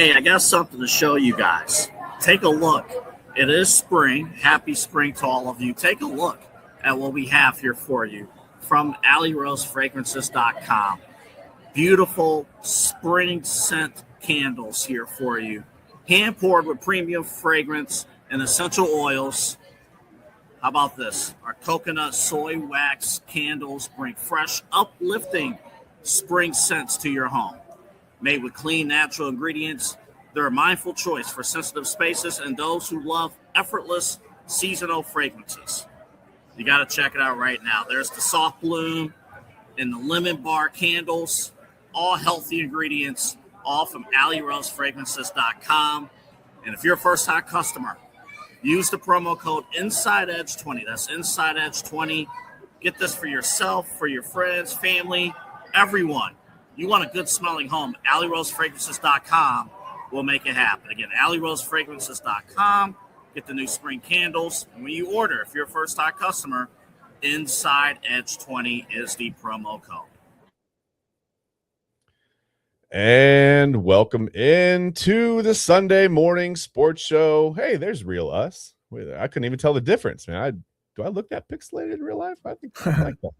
Hey, I got something to show you guys. Take a look. It is spring. Happy spring to all of you. Take a look at what we have here for you from AlleyRoseFragrances.com. Beautiful spring scent candles here for you. Hand poured with premium fragrance and essential oils. How about this? Our coconut soy wax candles bring fresh, uplifting spring scents to your home. Made with clean, natural ingredients, they're a mindful choice for sensitive spaces and those who love effortless seasonal fragrances. You got to check it out right now. There's the soft bloom and the lemon bar candles, all healthy ingredients, all from AlleyRoseFragrances.com. And if you're a first-time customer, use the promo code InsideEdge20. That's InsideEdge20. Get this for yourself, for your friends, family, everyone. You want a good-smelling home, AlleyRoseFragrances.com will make it happen. Again, AlleyRoseFragrances.com. Get the new spring candles. And when you order, if you're a first-time customer, InsideEdge20 is the promo code. And welcome into the Sunday morning sports show. Hey, there's real us. Wait, I couldn't even tell the difference, man. Do I look that pixelated in real life? I think I like that.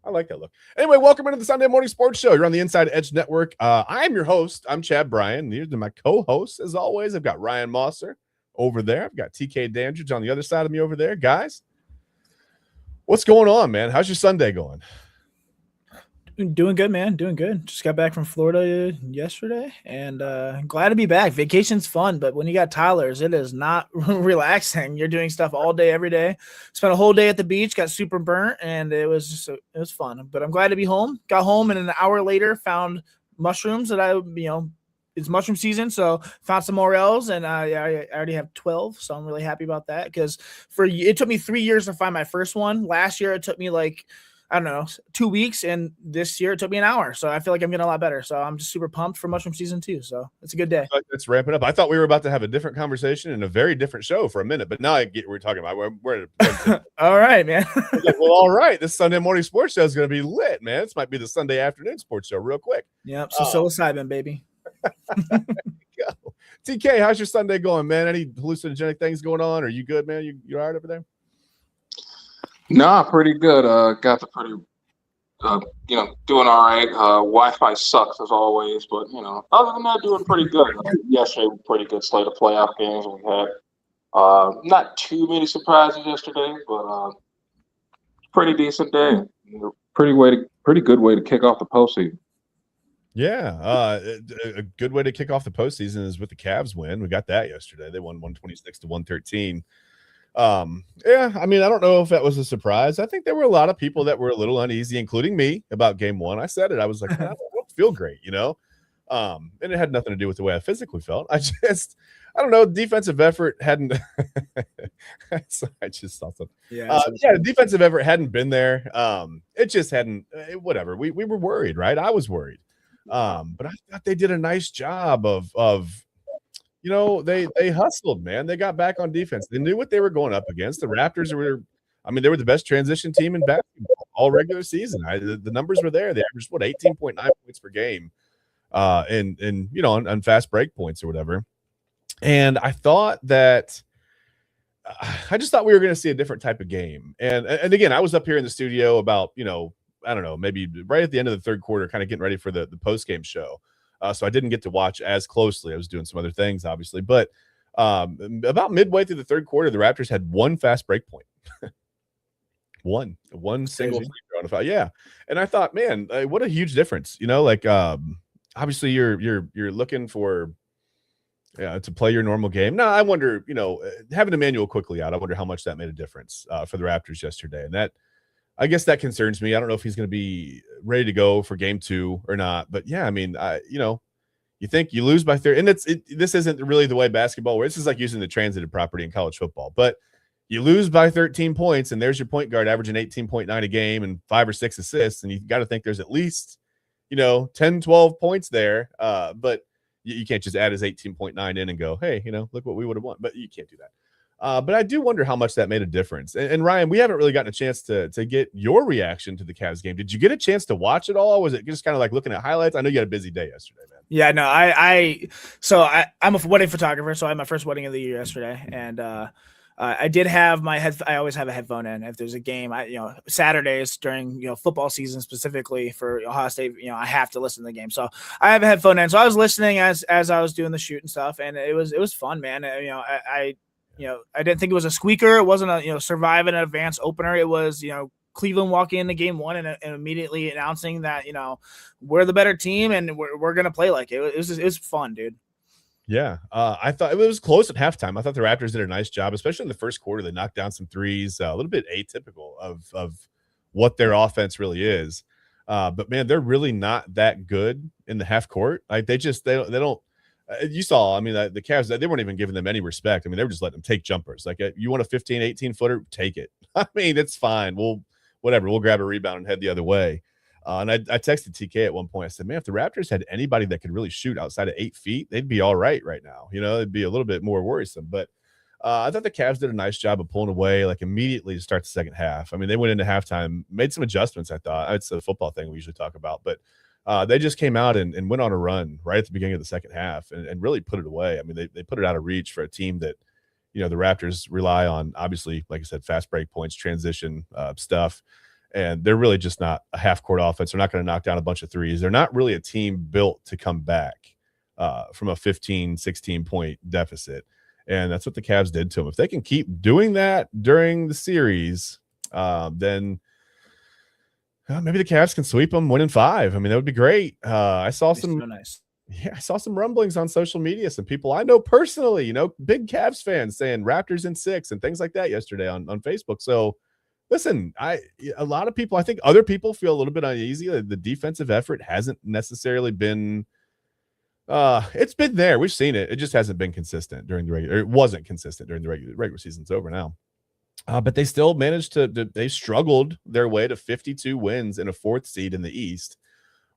I like that look. Anyway, welcome into the Sunday morning sports show. You're on the Inside Edge Network. I'm your host. I'm Chad Bryan. These are my co-hosts, as always. I've got Ryan Mossor over there. I've got TK Dandridge on the other side of me over there. Guys, what's going on, man? How's your Sunday going? Doing good, man. Doing good. Just got back from Florida yesterday, and glad to be back. Vacation's fun, but when you got toddlers, it is not relaxing. You're doing stuff all day, every day. Spent a whole day at the beach, got super burnt, and it was fun. But I'm glad to be home. Got home, and an hour later, found mushrooms that it's mushroom season, so found some morels, and I already have 12, so I'm really happy about that because it took me 3 years to find my first one. Last year, it took me 2 weeks, and this year it took me an hour. So I feel like I'm getting a lot better. So I'm just super pumped for mushroom season 2. So it's a good day. Let's ramp it up. I thought we were about to have a different conversation and a very different show for a minute, but now I get what we're talking about. We're all right, man. Well, all right. This Sunday morning sports show is going to be lit, man. This might be the Sunday afternoon sports show real quick. Yep. So psilocybin, baby. Go. TK, how's your Sunday going, man? Any hallucinogenic things going on? Are you good, man? You all right over there? Nah, pretty good. Got the pretty, doing all right. Wi-Fi sucks as always, but other than that, doing pretty good. Yesterday, pretty good slate of playoff games we had. Not too many surprises yesterday, but pretty decent day. Pretty good way to kick off the postseason. Yeah, a good way to kick off the postseason is with the Cavs win. We got that yesterday. They won 126-113. Yeah, I mean, I don't know if that was a surprise. I think there were a lot of people that were a little uneasy, including me, about game one. I said it. I was like, I don't feel great, and it had nothing to do with the way I physically felt. I don't know. Defensive effort hadn't. So I just thought something. Yeah, the defensive effort hadn't been there. It just hadn't. Whatever. We were worried, right? I was worried. But I thought they did a nice job of. They hustled, man. They got back on defense. They knew what they were going up against. The Raptors they were the best transition team in basketball all regular season. The numbers were there. They averaged 18.9 points per game, on fast break points or whatever. And I thought that I just thought we were going to see a different type of game. And again, I was up here in the studio about I don't know, maybe right at the end of the third quarter, kind of getting ready for the post game show. So I didn't get to watch as closely. I was doing some other things, obviously. But about midway through the third quarter, the Raptors had one fast break point. one single free throw on a foul. Yeah. And I thought, man, what a huge difference. Obviously you're looking for to play your normal game. Now, I wonder, having Emmanuel quickly out, I wonder how much that made a difference for the Raptors yesterday. And that, I guess that concerns me. I don't know if he's going to be ready to go for game 2 or not. But yeah, I mean, you think you lose by 30, and this isn't really the way basketball works. This is like using the transitive property in college football. But you lose by 13 points, and there's your point guard averaging 18.9 a game and 5 or 6 assists, and you got to think there's at least 10, 12 points there. But you can't just add his 18.9 in and go, hey, look what we would have won. But you can't do that. But I do wonder how much that made a difference. And Ryan, we haven't really gotten a chance to get your reaction to the Cavs game. Did you get a chance to watch it all? Or was it just kind of like looking at highlights? I know you had a busy day yesterday, man. Yeah, no, I'm a wedding photographer, so I had my first wedding of the year yesterday, and I did have my head. I always have a headphone in if there's a game. Saturdays during football season specifically for Ohio State, I have to listen to the game, so I have a headphone in. So I was listening as I was doing the shoot and stuff, and it was fun, man. I didn't think it was a squeaker. It wasn't a survive an advanced opener. It was Cleveland walking into game one and immediately announcing that, we're the better team and we're going to play like it. It was fun, dude. Yeah. I thought it was close at halftime. I thought the Raptors did a nice job, especially in the first quarter. They knocked down some threes, a little bit atypical of what their offense really is. But man, they're really not that good in the half court. Like they don't, you saw, I mean, the Cavs, they weren't even giving them any respect. I mean, they were just letting them take jumpers. Like you want a 15, 18 footer, take it. I mean, it's fine. We'll grab a rebound and head the other way. And I texted TK at one point. I said, man, if the Raptors had anybody that could really shoot outside of 8 feet, they'd be all right now. It'd be a little bit more worrisome. But I thought the Cavs did a nice job of pulling away like immediately to start the second half. I mean, they went into halftime, made some adjustments, I thought. It's a football thing we usually talk about. But they just came out and went on a run right at the beginning of the second half and really put it away. I mean, they put it out of reach for a team that, the Raptors rely on, obviously, like I said, fast break points, transition stuff. And they're really just not a half-court offense. They're not going to knock down a bunch of threes. They're not really a team built to come back from a 15, 16-point deficit. And that's what the Cavs did to them. If they can keep doing that during the series, then maybe the Cavs can sweep them 1-5. I mean, that would be great. I saw some so nice. Yeah, I saw some rumblings on social media. Some people I know personally, big Cavs fans saying Raptors in 6 and things like that yesterday on Facebook. So listen, a lot of people, I think other people feel a little bit uneasy. The defensive effort hasn't necessarily been it's been there. We've seen it. It just hasn't been consistent during the regular. It wasn't consistent during the regular season's over now. But they still managed they struggled their way to 52 wins and a 4th seed in the East,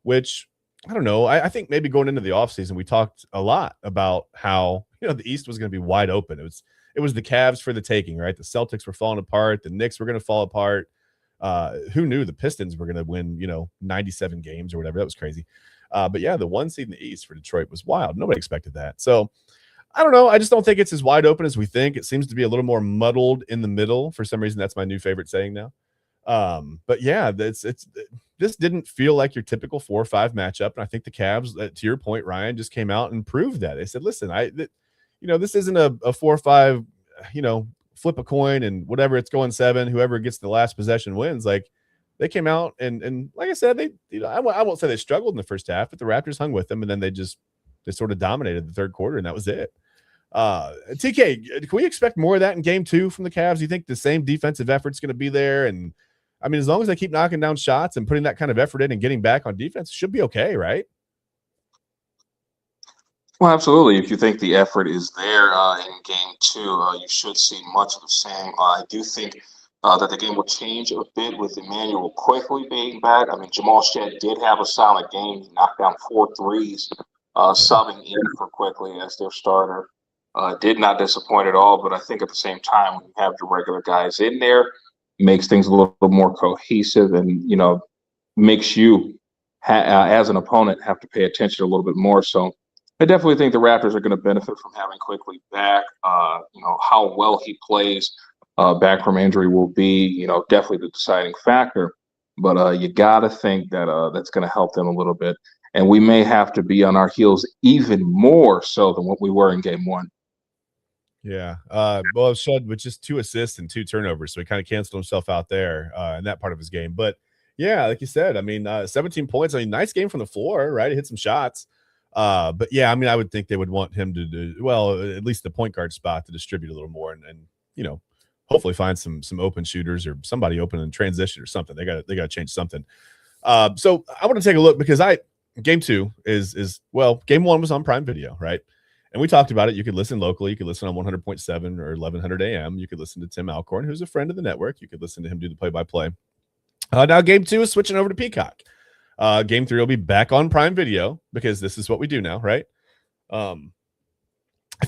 which I don't know. I think maybe going into the offseason, we talked a lot about how, the East was going to be wide open. It was the Cavs for the taking, right? The Celtics were falling apart. The Knicks were going to fall apart. Who knew the Pistons were going to win, 97 games or whatever. That was crazy. But yeah, the 1 seed in the East for Detroit was wild. Nobody expected that. So I don't know. I just don't think it's as wide open as we think. It seems to be a little more muddled in the middle. For some reason, that's my new favorite saying now. But yeah, this didn't feel like your typical 4 or 5 matchup. And I think the Cavs, to your point, Ryan, just came out and proved that. They said, listen, this isn't a 4 or 5, flip a coin and whatever, it's going 7, whoever gets the last possession wins. Like they came out and like I said, I won't say they struggled in the first half, but the Raptors hung with them. And then they sort of dominated the third quarter and that was it. TK, can we expect more of that in game 2 from the Cavs? Do you think the same defensive effort's going to be there? And I mean, as long as they keep knocking down shots and putting that kind of effort in and getting back on defense, it should be okay, right? Well, absolutely. If you think the effort is there in game 2, you should see much of the same. I do think that the game will change a bit with Emmanuel quickly being back. I mean, Jamal Shead did have a solid game. He knocked down 4 threes, subbing in for Quickly as their starter. Did not disappoint at all, but I think at the same time, when you have the regular guys in there, makes things a little more cohesive and, makes you, as an opponent, have to pay attention a little bit more. So I definitely think the Raptors are going to benefit from having Quickly back. How well he plays back from injury will be, definitely the deciding factor. But you got to think that that's going to help them a little bit. And we may have to be on our heels even more so than what we were in game 1. Yeah. Well, Shud with just 2 assists and 2 turnovers. So he kind of canceled himself out there in that part of his game. But yeah, like you said, I mean, 17 points. I mean, nice game from the floor, right? He hit some shots. But yeah, I mean, I would think they would want him to do well, at least the point guard spot to distribute a little more and hopefully find some open shooters or somebody open in transition or something. They got to change something. So I want to take a look because game 2 is game 1 was on Prime Video, right? And we talked about it. You could listen locally. You could listen on 100.7 or 1100 AM. You could listen to Tim Alcorn, who's a friend of the network. You could listen to him do the play-by-play. Now game 2 is switching over to Peacock. Game 3 will be back on Prime Video because this is what we do now, right? I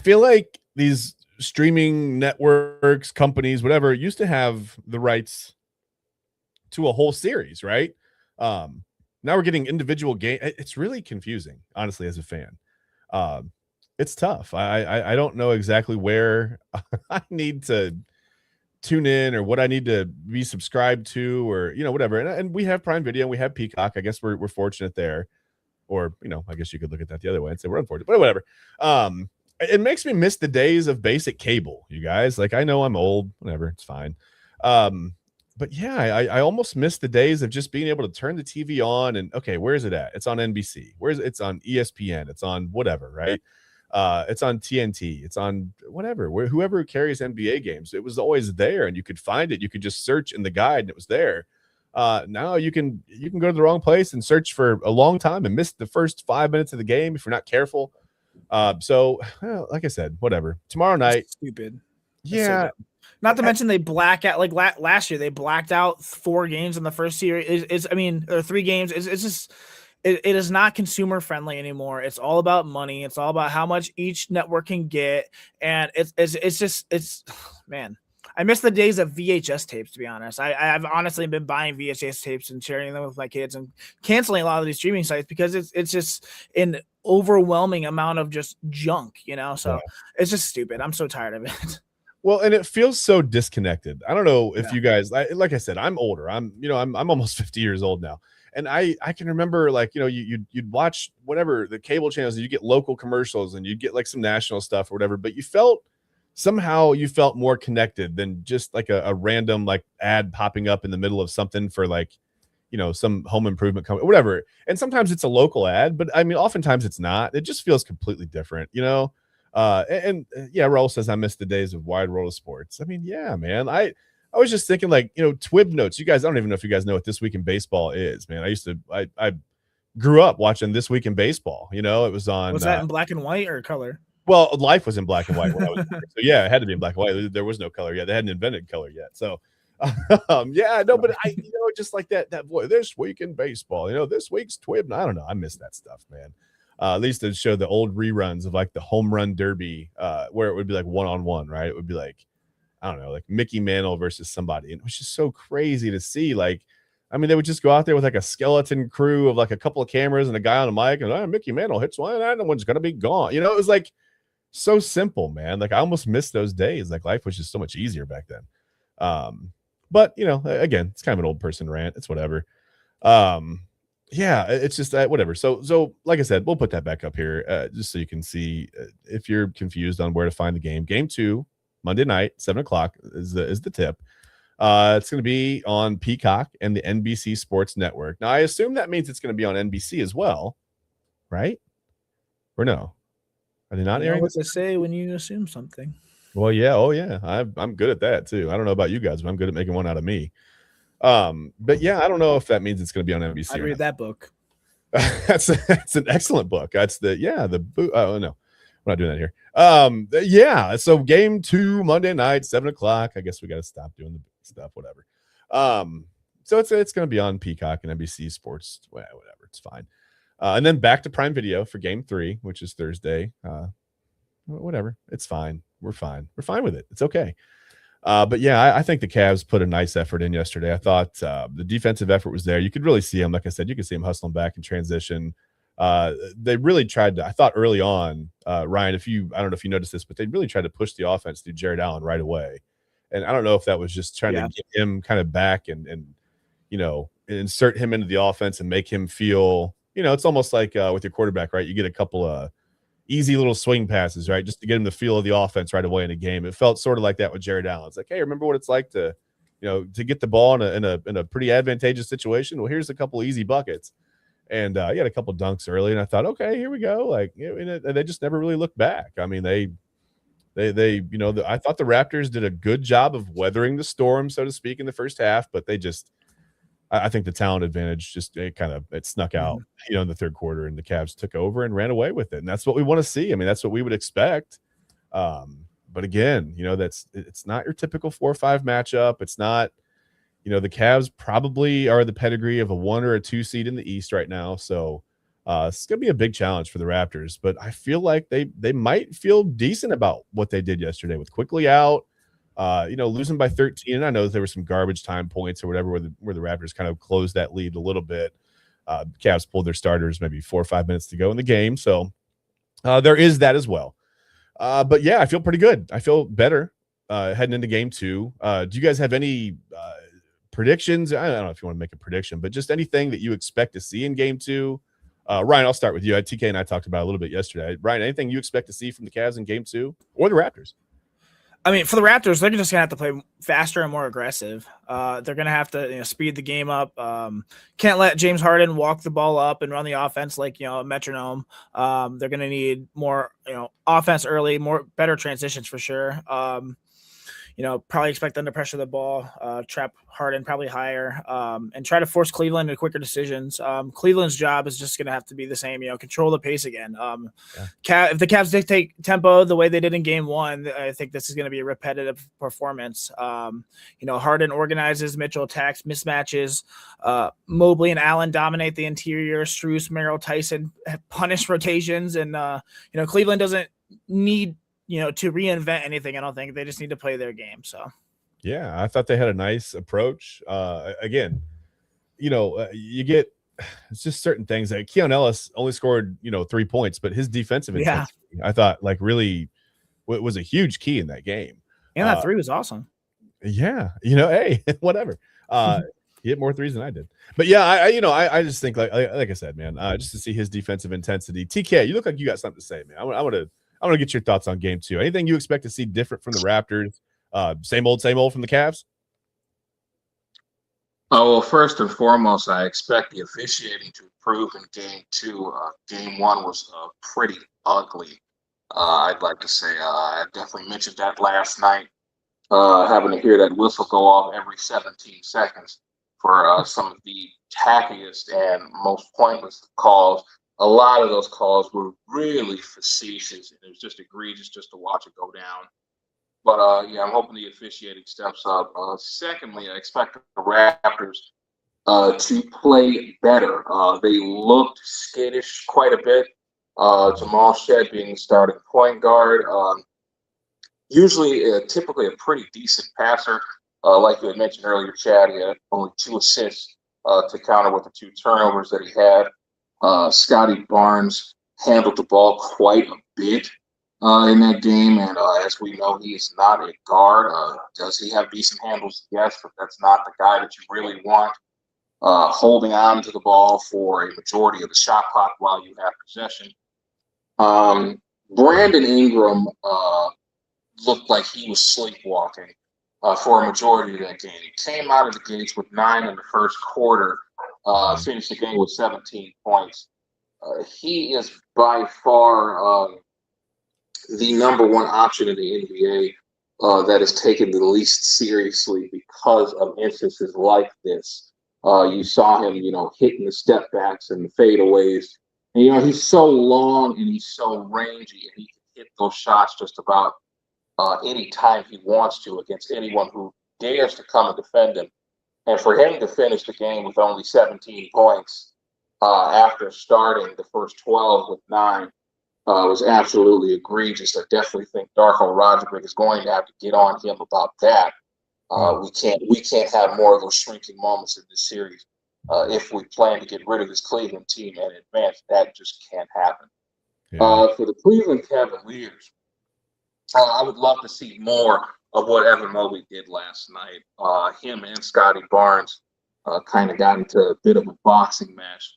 feel like these streaming networks, companies, whatever, used to have the rights to a whole series, right? Now we're getting individual game. It's really confusing, honestly, as a fan. It's tough. I don't know exactly where I need to tune in or what I need to be subscribed to, or whatever. And we have Prime Video and we have Peacock. I guess we're fortunate there. Or I guess you could look at that the other way and say we're unfortunate, but whatever. It makes me miss the days of basic cable, you guys. Like, I know I'm old, whatever, it's fine. But yeah, I almost miss the days of just being able to turn the TV on and, okay, where is it at? It's on NBC. It's on ESPN. It's on whatever, right? It's on TNT. It's on whatever. Whoever carries NBA games, it was always there, and you could find it. You could just search in the guide, and it was there. Now you can go to the wrong place and search for a long time and miss the first 5 minutes of the game if you're not careful. So, like I said, whatever. Tomorrow night, stupid. Yeah. So not to mention they black out, like last year they blacked out 4 games in the first series. Or 3 games. It's just it is not consumer friendly anymore. It's all about money. It's all about how much each network can get, and it's man. I miss the days of VHS tapes, to be honest. I've honestly been buying VHS tapes and sharing them with my kids and canceling a lot of these streaming sites because it's just an overwhelming amount of just junk, So It's just stupid. I'm so tired of it. Well, and it feels so disconnected. I don't know if you guys, like I said, I'm older. I'm almost 50 years old now. And I can remember, like, you'd watch whatever the cable channels, and you get local commercials and you'd get like some national stuff or whatever, but somehow you felt more connected than just like a random like ad popping up in the middle of something for like, some home improvement company, whatever. And sometimes it's a local ad, but I mean, oftentimes it's not. It just feels completely different, yeah, Raul says I miss the days of Wide World of Sports. I mean, yeah, man. I was just thinking, like, Twib notes. You guys, I don't even know if you guys know what This Week in Baseball is, man. I grew up watching This Week in Baseball. It was on. Was that in black and white or color? Well, life was in black and white when I was born. So yeah, it had to be in black and white. There was no color yet. They hadn't invented color yet. So yeah, no, but I just like that voice. This Week in Baseball, this week's Twib. I don't know. I miss that stuff, man. At least to show the old reruns of like the home run derby, where it would be like 1-on-1, right? It would be like, I don't know, like Mickey Mantle versus somebody. And it was just so crazy to see. Like, I mean, they would just go out there with like a skeleton crew of like a couple of cameras and a guy on a mic, and Mickey Mantle hits one, and one's gonna be gone. It was like so simple, man. Like, I almost missed those days. Like, life was just so much easier back then. But again, it's kind of an old person rant. It's whatever. Yeah, it's just whatever. So like I said, we'll put that back up here just so you can see if you're confused on where to find the game. Game 2, Monday night, 7:00 is the tip. It's going to be on Peacock and the NBC Sports Network. Now, I assume that means it's going to be on NBC as well, right? Or no? Are they not airing? What to say when you assume something? Well, yeah. Oh, yeah. I'm good at that too. I don't know about you guys, but I'm good at making one out of me. But yeah, I don't know if that means it's going to be on NBC. I'd read that book. That's an excellent book. That's oh no, we're not doing that here. Yeah. So game 2, Monday night, 7:00. I guess we got to stop doing the stuff, whatever. So it's going to be on Peacock and NBC Sports, whatever. It's fine. And then back to Prime Video for game 3, which is Thursday. Whatever. It's fine. We're fine. We're fine with it. It's okay. But yeah, I think the Cavs put a nice effort in yesterday. I thought the defensive effort was there. You could really see them. Like I said, you could see them hustling back in transition. They really tried to, I thought early on, Ryan, I don't know if you noticed this, but they really tried to push the offense through Jared Allen right away. And I don't know if that was just trying to get him kind of back and insert him into the offense and make him feel, it's almost like with your quarterback, right? You get a couple of easy little swing passes, right? Just to get him the feel of the offense right away in a game. It felt sort of like that with Jared Allen. It's like, hey, remember what it's like to get the ball in a pretty advantageous situation? Well, here's a couple easy buckets. And he had a couple dunks early, and I thought, okay, here we go. Like, and they just never really looked back. I mean, they I thought the Raptors did a good job of weathering the storm, so to speak, in the first half, but they just, I think the talent advantage just it snuck out, in the third quarter, and the Cavs took over and ran away with it. And that's what we want to see. I mean, that's what we would expect. But again, it's not your typical 4-5 matchup. It's not, the Cavs probably are the pedigree of a 1 or a 2 seed in the East right now. So it's going to be a big challenge for the Raptors, but I feel like they might feel decent about what they did yesterday with quickly out, losing by 13. And I know there were some garbage time points or whatever where the Raptors kind of closed that lead a little bit. Cavs pulled their starters maybe 4 or 5 minutes to go in the game. So there is that as well. But yeah, I feel pretty good. I feel better heading into game 2. Do you guys have any predictions? I don't know if you want to make a prediction, but just anything that you expect to see in game 2. Ryan, I'll start with you. TK and I talked about it a little bit yesterday. Ryan, anything you expect to see from the Cavs in game 2 or the Raptors? I mean, for the Raptors, they're just gonna have to play faster and more aggressive. They're gonna have to speed the game up. Can't let James Harden walk the ball up and run the offense like a metronome. They're gonna need more offense early, better transitions for sure. Probably expect them to pressure the ball, trap Harden probably higher, and try to force Cleveland into quicker decisions. Cleveland's job is just going to have to be the same, control the pace again. If the Cavs dictate tempo the way they did in game 1, I think this is going to be a repetitive performance. Harden organizes, Mitchell attacks, mismatches. Mobley and Allen dominate the interior. Strus, Merrill, Tyson punish rotations, and Cleveland doesn't need to reinvent anything. I don't think they just need to play their game. So, yeah, I thought they had a nice approach. Again, you get it's just certain things. Like Keon Ellis only scored 3 points, but his defensive intensity, I thought, really was a huge key in that game. And that 3 was awesome. Yeah, hey, whatever. He hit more threes than I did. But yeah, I just think like I said, man, just to see his defensive intensity. TK, you look like you got something to say, man. I want to get your thoughts on game 2. Anything you expect to see different from the Raptors? Same old from the Cavs? Oh, well, first and foremost, I expect the officiating to improve in game 2. Game 1 was pretty ugly. I'd like to say I definitely mentioned that last night, having to hear that whistle go off every 17 seconds for some of the tackiest and most pointless calls. A lot of those calls were really facetious, and it was just egregious just to watch it go down. But, I'm hoping the officiating steps up. Secondly, I expect the Raptors to play better. They looked skittish quite a bit. Jamal Shead being the starting point guard. Typically a pretty decent passer. Like you had mentioned earlier, Chad, he had only 2 assists to counter with the 2 turnovers that he had. Scotty Barnes handled the ball quite a bit in that game, and as we know, he is not a guard. Does he have decent handles? Yes, but that's not the guy that you really want holding on to the ball for a majority of the shot clock while you have possession. Brandon Ingram looked like he was sleepwalking for a majority of that game. He came out of the gates with 9 in the first quarter. Finished the game with 17 points. He is by far the number 1 option in the NBA that is taken the least seriously because of instances like this. You saw him, hitting the step backs and the fadeaways. And, he's so long and he's so rangy, and he can hit those shots just about any time he wants to against anyone who dares to come and defend him. And for him to finish the game with only 17 points after starting the first 12 with 9 was absolutely egregious. I definitely think Darko Rajovic is going to have to get on him about that. We can't have more of those shrinking moments in this series if we plan to get rid of this Cleveland team and advance. That just can't happen. Yeah. For the Cleveland Cavaliers, I would love to see more of what Evan Mobley did last night. Him and Scotty Barnes kind of got into a bit of a boxing match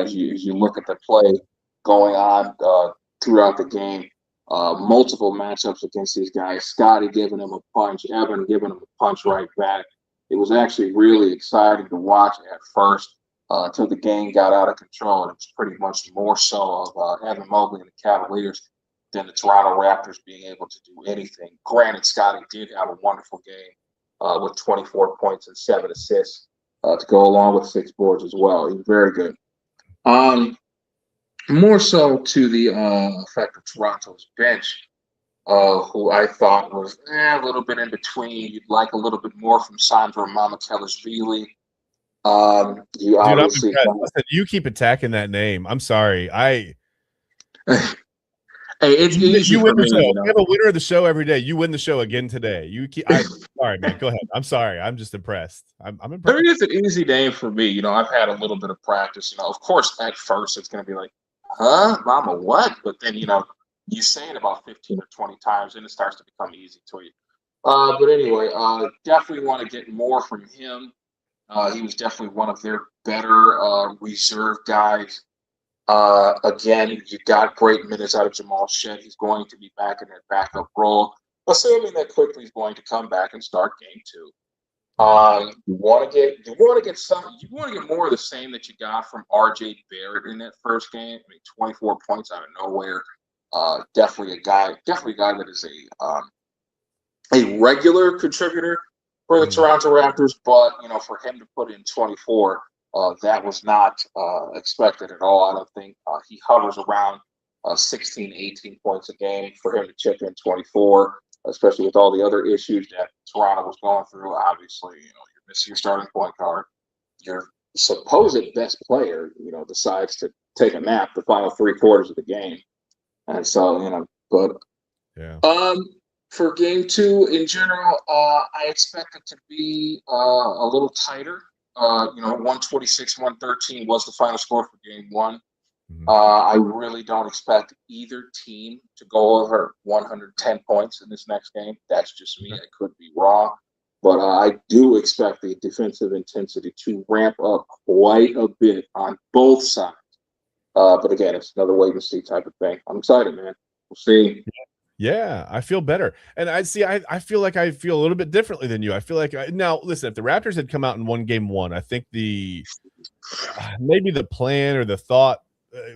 as you look at the play going on throughout the game. Multiple matchups against these guys. Scotty giving him a punch, Evan giving him a punch right back. It was actually really exciting to watch at first until the game got out of control. And it was pretty much more so of Evan Mobley and the Cavaliers than the Toronto Raptors being able to do anything. Granted, Scotty did have a wonderful game with 24 points and 7 assists to go along with 6 boards as well. He was very good. More so to the effect of Toronto's bench, who I thought was a little bit in between. You'd like a little bit more from Sandro Mamukelashvili. You obviously Listen, you keep attacking that name. I'm sorry. Hey, it's easy You for win the me, show. you We know. have a winner of the show every day. You win the show again today. Sorry, man. Go ahead. I'm sorry. I'm just impressed. I'm I impressed. mean, it's an easy name for me. You know, I've had a little bit of practice. You know, of course, at first it's going to be like, huh, mama, what? But then, you know, you say it about 15 or 20 times and it starts to become easy to you. But anyway, definitely want to get more from him. He was definitely one of their better reserve guys. Again, you got great minutes out of Jamal Shed. He's going to be back in that backup role, assuming that quickly he's going to come back and start game 2. You want to get more of the same that you got from R.J. Barrett in that first game. I mean, 24 points out of nowhere. Definitely a guy that is a regular contributor for the Toronto Raptors. But you know, for him to put in 24, that was not expected at all. I don't think he hovers around 16, 18 points a game. For him to chip in 24. Especially with all the other issues that Toronto was going through. Obviously, you know, you're missing your starting point guard. Your supposed best player, you know, decides to take a nap the final 3/4 of the game. And so, you know, but Yeah. for game 2 in general, I expect it to be a little tighter. You know, 126-113 was the final score for game 1. I really don't expect either team to go over 110 points in this next game. That's just me. I could be wrong. But I do expect the defensive intensity to ramp up quite a bit on both sides. But again, it's another wait and see type of thing. I'm excited, man. We'll see. Yeah, I feel better. And I feel like I feel a little bit differently than you. I feel like now listen, if the Raptors had come out and won game 1, I think maybe the plan or the thought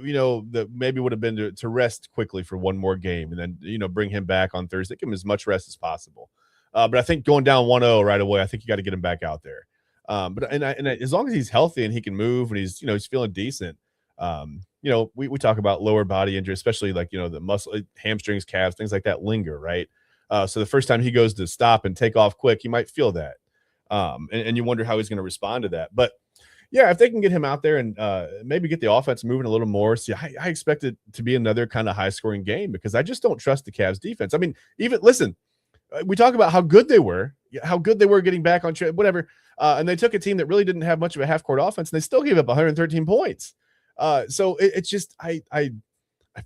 you know, that maybe would have been to rest quickly for one more game and then, you know, bring him back on Thursday, give him as much rest as possible. But I think going down 1-0 right away, I think you got to get him back out there. But as long as he's healthy and he can move and he's, you know, he's feeling decent, you know, we talk about lower body injury, especially like, you know, the muscle, hamstrings, calves, things like that linger, right? So the first time he goes to stop and take off quick, you might feel that. And you wonder how he's going to respond to that. But yeah, if they can get him out there and maybe get the offense moving a little more, see, I expect it to be another kind of high-scoring game because I just don't trust the Cavs defense. I mean, listen, we talk about how good they were getting back on track, whatever, and they took a team that really didn't have much of a half-court offense, and they still gave up 113 points. So it's just I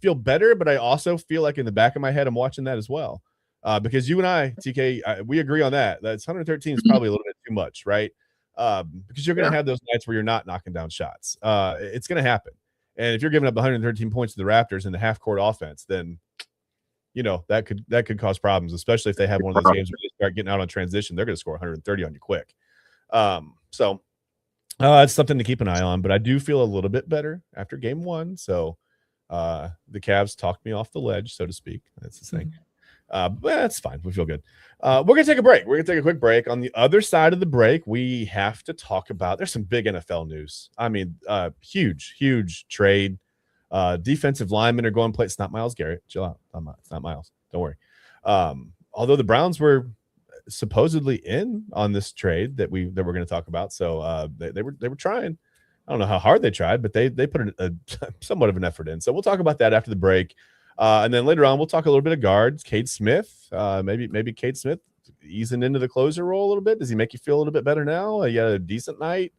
feel better, but I also feel like in the back of my head I'm watching that as well because you and I, TK, we agree on that. That's 113 is probably a little bit too much, right? Because you're going to have those nights where you're not knocking down shots. It's going to happen. And if you're giving up 113 points to the Raptors in the half-court offense, then, you know, that could cause problems, especially if they have one of those games where they start getting out on transition. They're going to score 130 on you quick. So it's something to keep an eye on. But I do feel a little bit better after game 1. So the Cavs talked me off the ledge, so to speak. That's the thing. But that's fine. We feel good. We're going to take a break. We're going to take a quick break. On the other side of the break, we have to talk about, there's some big NFL news. I mean, huge trade. Defensive linemen are going to play. It's not Myles Garrett. Chill out. It's not Myles. Don't worry. Although the Browns were supposedly in on this trade that we're going to talk about. So they were trying. I don't know how hard they tried, but they put a somewhat of an effort in. So we'll talk about that after the break. And then later on, we'll talk a little bit of guards. Cade Smith, maybe Cade Smith easing into the closer role a little bit. Does he make you feel a little bit better now? You had a decent night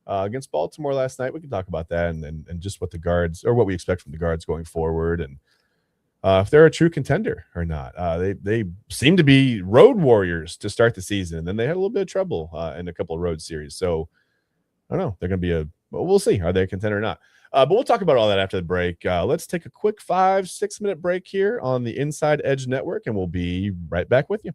against Baltimore last night. We can talk about that and just what the guards or what we expect from the guards going forward, and if they're a true contender or not. They seem to be road warriors to start the season, and then they had a little bit of trouble in a couple of road series. So I don't know. They're going to be we'll see. Are they a contender or not? But we'll talk about all that after the break. Let's take a quick 5-6 minute break here on the Inside Edge Network, and we'll be right back with you.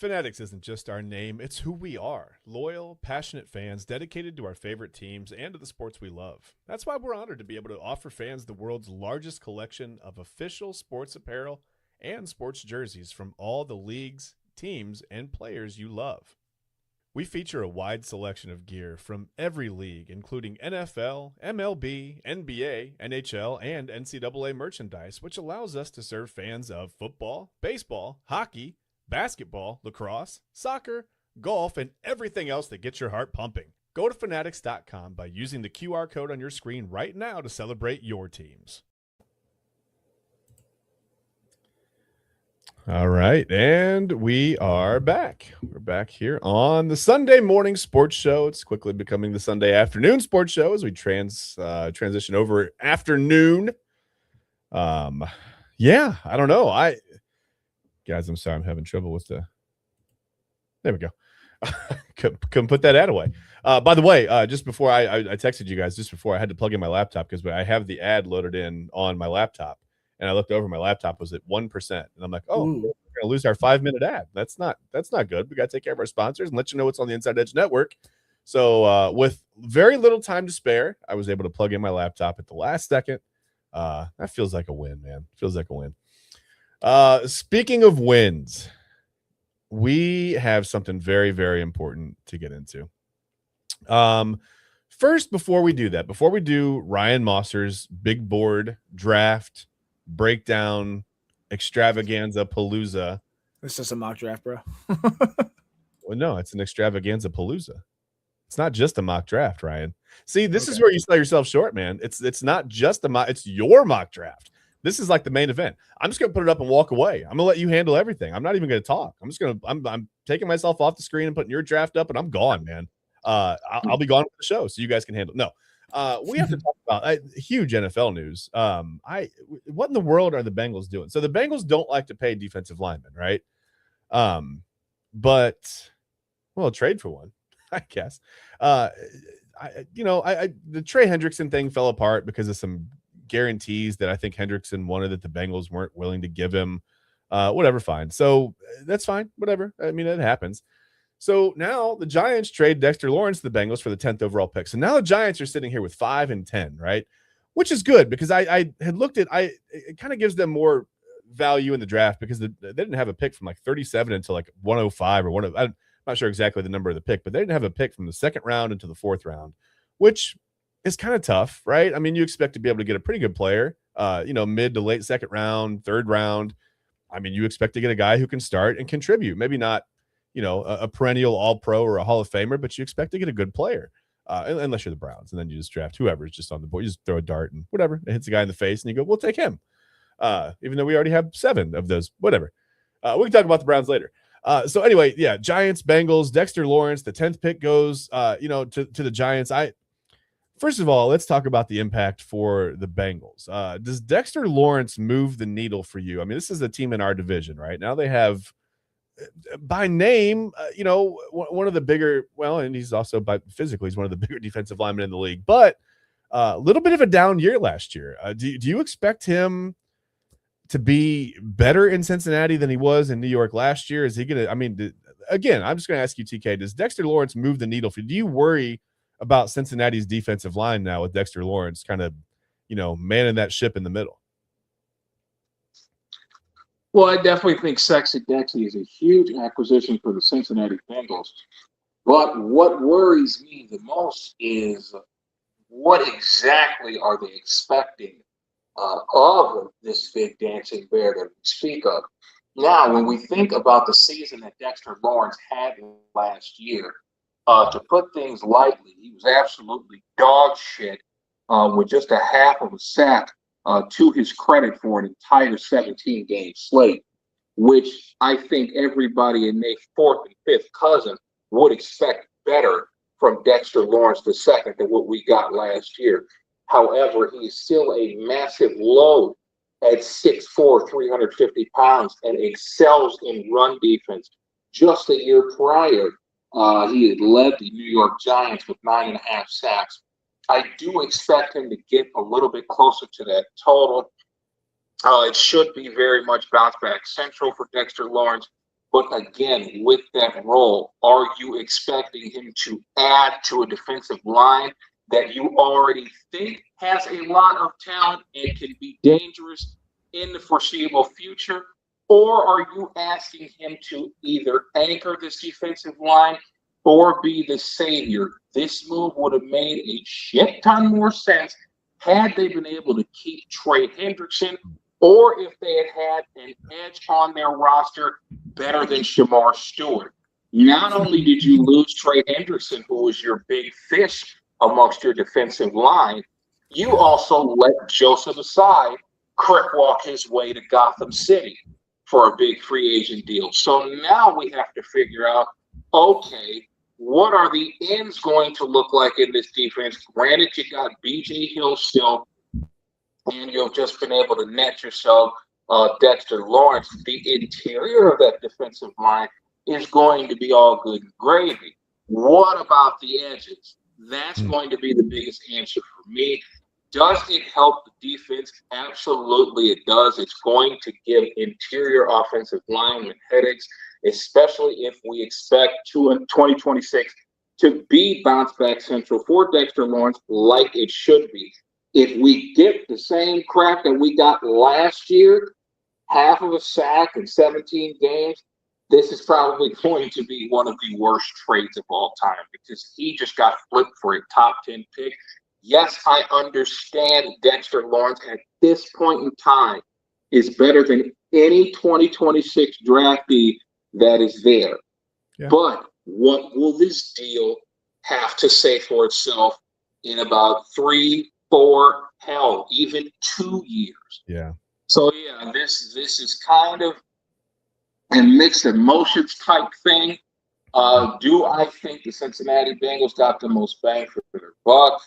Fanatics isn't just our name, it's who we are. Loyal, passionate fans dedicated to our favorite teams and to the sports we love. That's why we're honored to be able to offer fans the world's largest collection of official sports apparel and sports jerseys from all the leagues, teams, and players you love. We feature a wide selection of gear from every league, including NFL, MLB, NBA, NHL, and NCAA merchandise, which allows us to serve fans of football, baseball, hockey, basketball, lacrosse, soccer, golf, and everything else that gets your heart pumping. Go to fanatics.com by using the QR code on your screen right now to celebrate your teams. All right, and we are back. We're back here on the Sunday morning sports show. It's quickly becoming the Sunday afternoon sports show as we transition over afternoon. Yeah, I don't know. Guys, I'm sorry, I'm having trouble with the. There we go. Couldn't put that ad away. By the way, just before I texted you guys, just before I had to plug in my laptop because I have the ad loaded in on my laptop, and I looked over, my laptop was at 1%, and I'm like, oh, we're gonna lose our 5-minute ad. That's not good. We got to take care of our sponsors and let you know what's on the Inside Edge Network. So with very little time to spare, I was able to plug in my laptop at the last second. That feels like a win, man. Feels like a win. Speaking of wins, we have something very, very important to get into. First, before we do that, before we do Ryan Mossor's big board draft breakdown extravaganza palooza. It's just a mock draft, bro. Well, no, it's an extravaganza palooza. It's not just a mock draft, Ryan. See, this is where you sell yourself short, man. It's not just a mock, it's your mock draft. This is like the main event. I'm just going to put it up and walk away. I'm going to let you handle everything. I'm not even going to talk. I'm taking myself off the screen and putting your draft up, and I'm gone, man. I'll be gone with the show, so you guys can handle it. No, we have to talk about huge NFL news. What in the world are the Bengals doing? So the Bengals don't like to pay defensive linemen, right? But trade for one, I guess. The Trey Hendrickson thing fell apart because of some guarantees that I think Hendrickson wanted that the Bengals weren't willing to give him. Whatever, fine. So that's fine. Whatever. I mean, it happens. So now the Giants trade Dexter Lawrence to the Bengals for the 10th overall pick. So now the Giants are sitting here with 5 and 10, right? Which is good because I had looked at it kind of gives them more value in the draft because they didn't have a pick from like 37 until like 105 or I'm not sure exactly the number of the pick, but they didn't have a pick from the second round into the fourth round, which is kind of tough, right? I mean, you expect to be able to get a pretty good player, mid to late second round, third round. I mean, you expect to get a guy who can start and contribute. Maybe not, a perennial all-pro or a Hall of Famer, but you expect to get a good player, unless you're the Browns. And then you just draft whoever is just on the board. You just throw a dart and whatever. It hits a guy in the face and you go, we'll take him. Even though we already have 7 of those, whatever. We can talk about the Browns later. So anyway, yeah, Giants, Bengals, Dexter Lawrence, the 10th pick goes, to the Giants. First of all, let's talk about the impact for the Bengals. Does Dexter Lawrence move the needle for you? I mean, this is a team in our division, right? Now they have, by name, one of the bigger, and he's also physically, he's one of the bigger defensive linemen in the league, but a little bit of a down year last year. Do you expect him to be better in Cincinnati than he was in New York last year? Is he going to, again, I'm just going to ask you, TK, does Dexter Lawrence move the needle for you? Do you worry about Cincinnati's defensive line now with Dexter Lawrence kind of, manning that ship in the middle? Well, I definitely think Sexy Dexy is a huge acquisition for the Cincinnati Bengals. But what worries me the most is what exactly are they expecting of this big dancing bear that we speak of? Now, when we think about the season that Dexter Lawrence had last year, to put things lightly, he was absolutely dog shit with just a half of a sack to his credit for an entire 17-game slate, which I think everybody in their 4th and 5th cousin would expect better from Dexter Lawrence II than what we got last year. However, he's still a massive load at 6'4", 350 pounds, and excels in run defense. Just a year prior, he had led the New York Giants with 9.5 sacks. I do expect him to get a little bit closer to that total. It should be very much bounce back central for Dexter Lawrence. But again, with that role, are you expecting him to add to a defensive line that you already think has a lot of talent and can be dangerous in the foreseeable future? Or are you asking him to either anchor this defensive line or be the savior? This move would have made a shit ton more sense had they been able to keep Trey Hendrickson, or if they had had an edge on their roster better than Shamar Stewart. Not only did you lose Trey Hendrickson, who was your big fish amongst your defensive line, you also let Joseph Asai crip walk his way to Gotham City for a big free agent deal. So now we have to figure out, okay, what are the ends going to look like in this defense? Granted, you got B.J. Hill still, and you've just been able to net yourself Dexter Lawrence. The interior of that defensive line is going to be all good gravy. What about the edges? That's going to be the biggest answer for me. Does it help the defense? Absolutely it does. It's going to give interior offensive linemen headaches, especially if we expect 2026 to be bounce back central for Dexter Lawrence like it should be. If we get the same crap that we got last year, half of a sack in 17 games, this is probably going to be one of the worst trades of all time because he just got flipped for a top 10 pick. Yes, I understand Dexter Lawrence at this point in time is better than any 2026 draftee that is there. Yeah. But what will this deal have to say for itself in about 3, 4, hell, even 2 years? Yeah. So yeah, this is kind of a mixed emotions type thing. Do I think the Cincinnati Bengals got the most bang for their buck?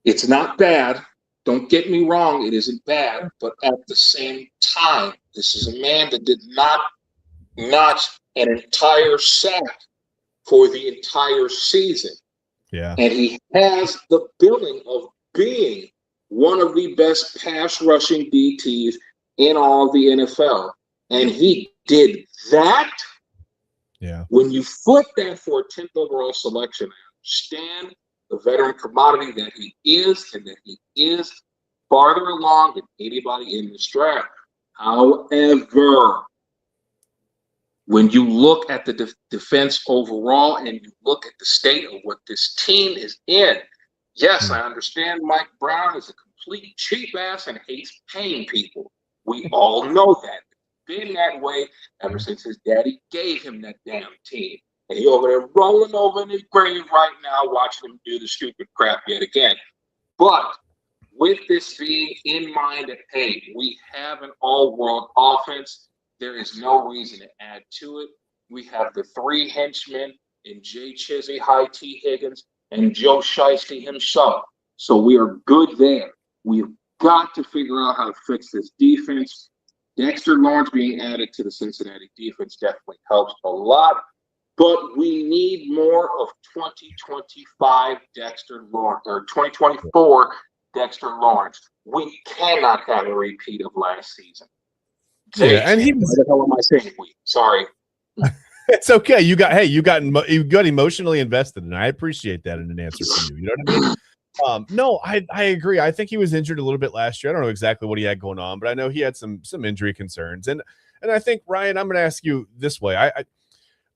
It's not bad. Don't get me wrong, it isn't bad. But at the same time, this is a man that did not notch an entire sack for the entire season. Yeah. And he has the billing of being one of the best pass rushing DTs in all the NFL. And he did that. Yeah. When you flip that for a 10th overall selection, I understand the veteran commodity that he is, and that he is farther along than anybody in this draft. However, when you look at the defense overall and you look at the state of what this team is in, yes, I understand Mike Brown is a complete cheap ass and hates paying people. We all know that. It's been that way ever since his daddy gave him that damn team. And he over there rolling over in his grave right now, watching him do the stupid crap yet again. But with this being in mind that, hey, we have an all-world offense, there is no reason to add to it. We have the 3 henchmen in Jay Chizzy, High T. Higgins, and Joe Shiesty himself. So we are good there. We've got to figure out how to fix this defense. Dexter Lawrence being added to the Cincinnati defense definitely helps a lot. But we need more of 2025 Dexter Lawrence, or 2024 Dexter Lawrence. We cannot have a repeat of last season. Yeah, and he was. What the hell am I saying? Sorry. It's okay. You got emotionally invested, and I appreciate that in an answer from you. You know what I mean? No, I agree. I think he was injured a little bit last year. I don't know exactly what he had going on, but I know he had some injury concerns. And I think, Ryan, I'm going to ask you this way.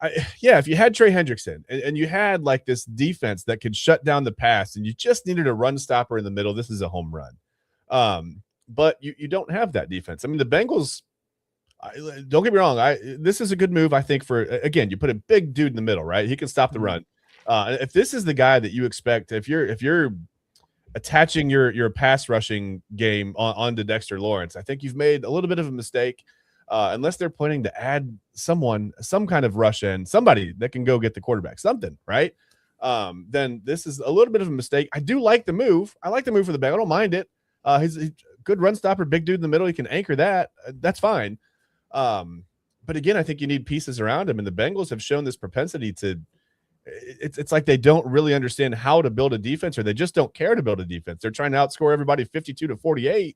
If you had Trey Hendrickson and you had like this defense that could shut down the pass and you just needed a run stopper in the middle, this is a home run. But you don't have that defense. I mean, the Bengals, don't get me wrong. This is a good move, I think, for, again, you put a big dude in the middle, right? He can stop the run. If this is the guy that you expect, if you're attaching your pass rushing game onto Dexter Lawrence, I think you've made a little bit of a mistake. Unless they're planning to add some kind of rush in, somebody that can go get the quarterback, something, right? Then this is a little bit of a mistake. I do like the move. I like the move for the Bengals. I don't mind it. He's a good run stopper, big dude in the middle. He can anchor that. That's fine. But again, I think you need pieces around him, and the Bengals have shown this propensity to. It's like they don't really understand how to build a defense, or they just don't care to build a defense. They're trying to outscore everybody 52-48,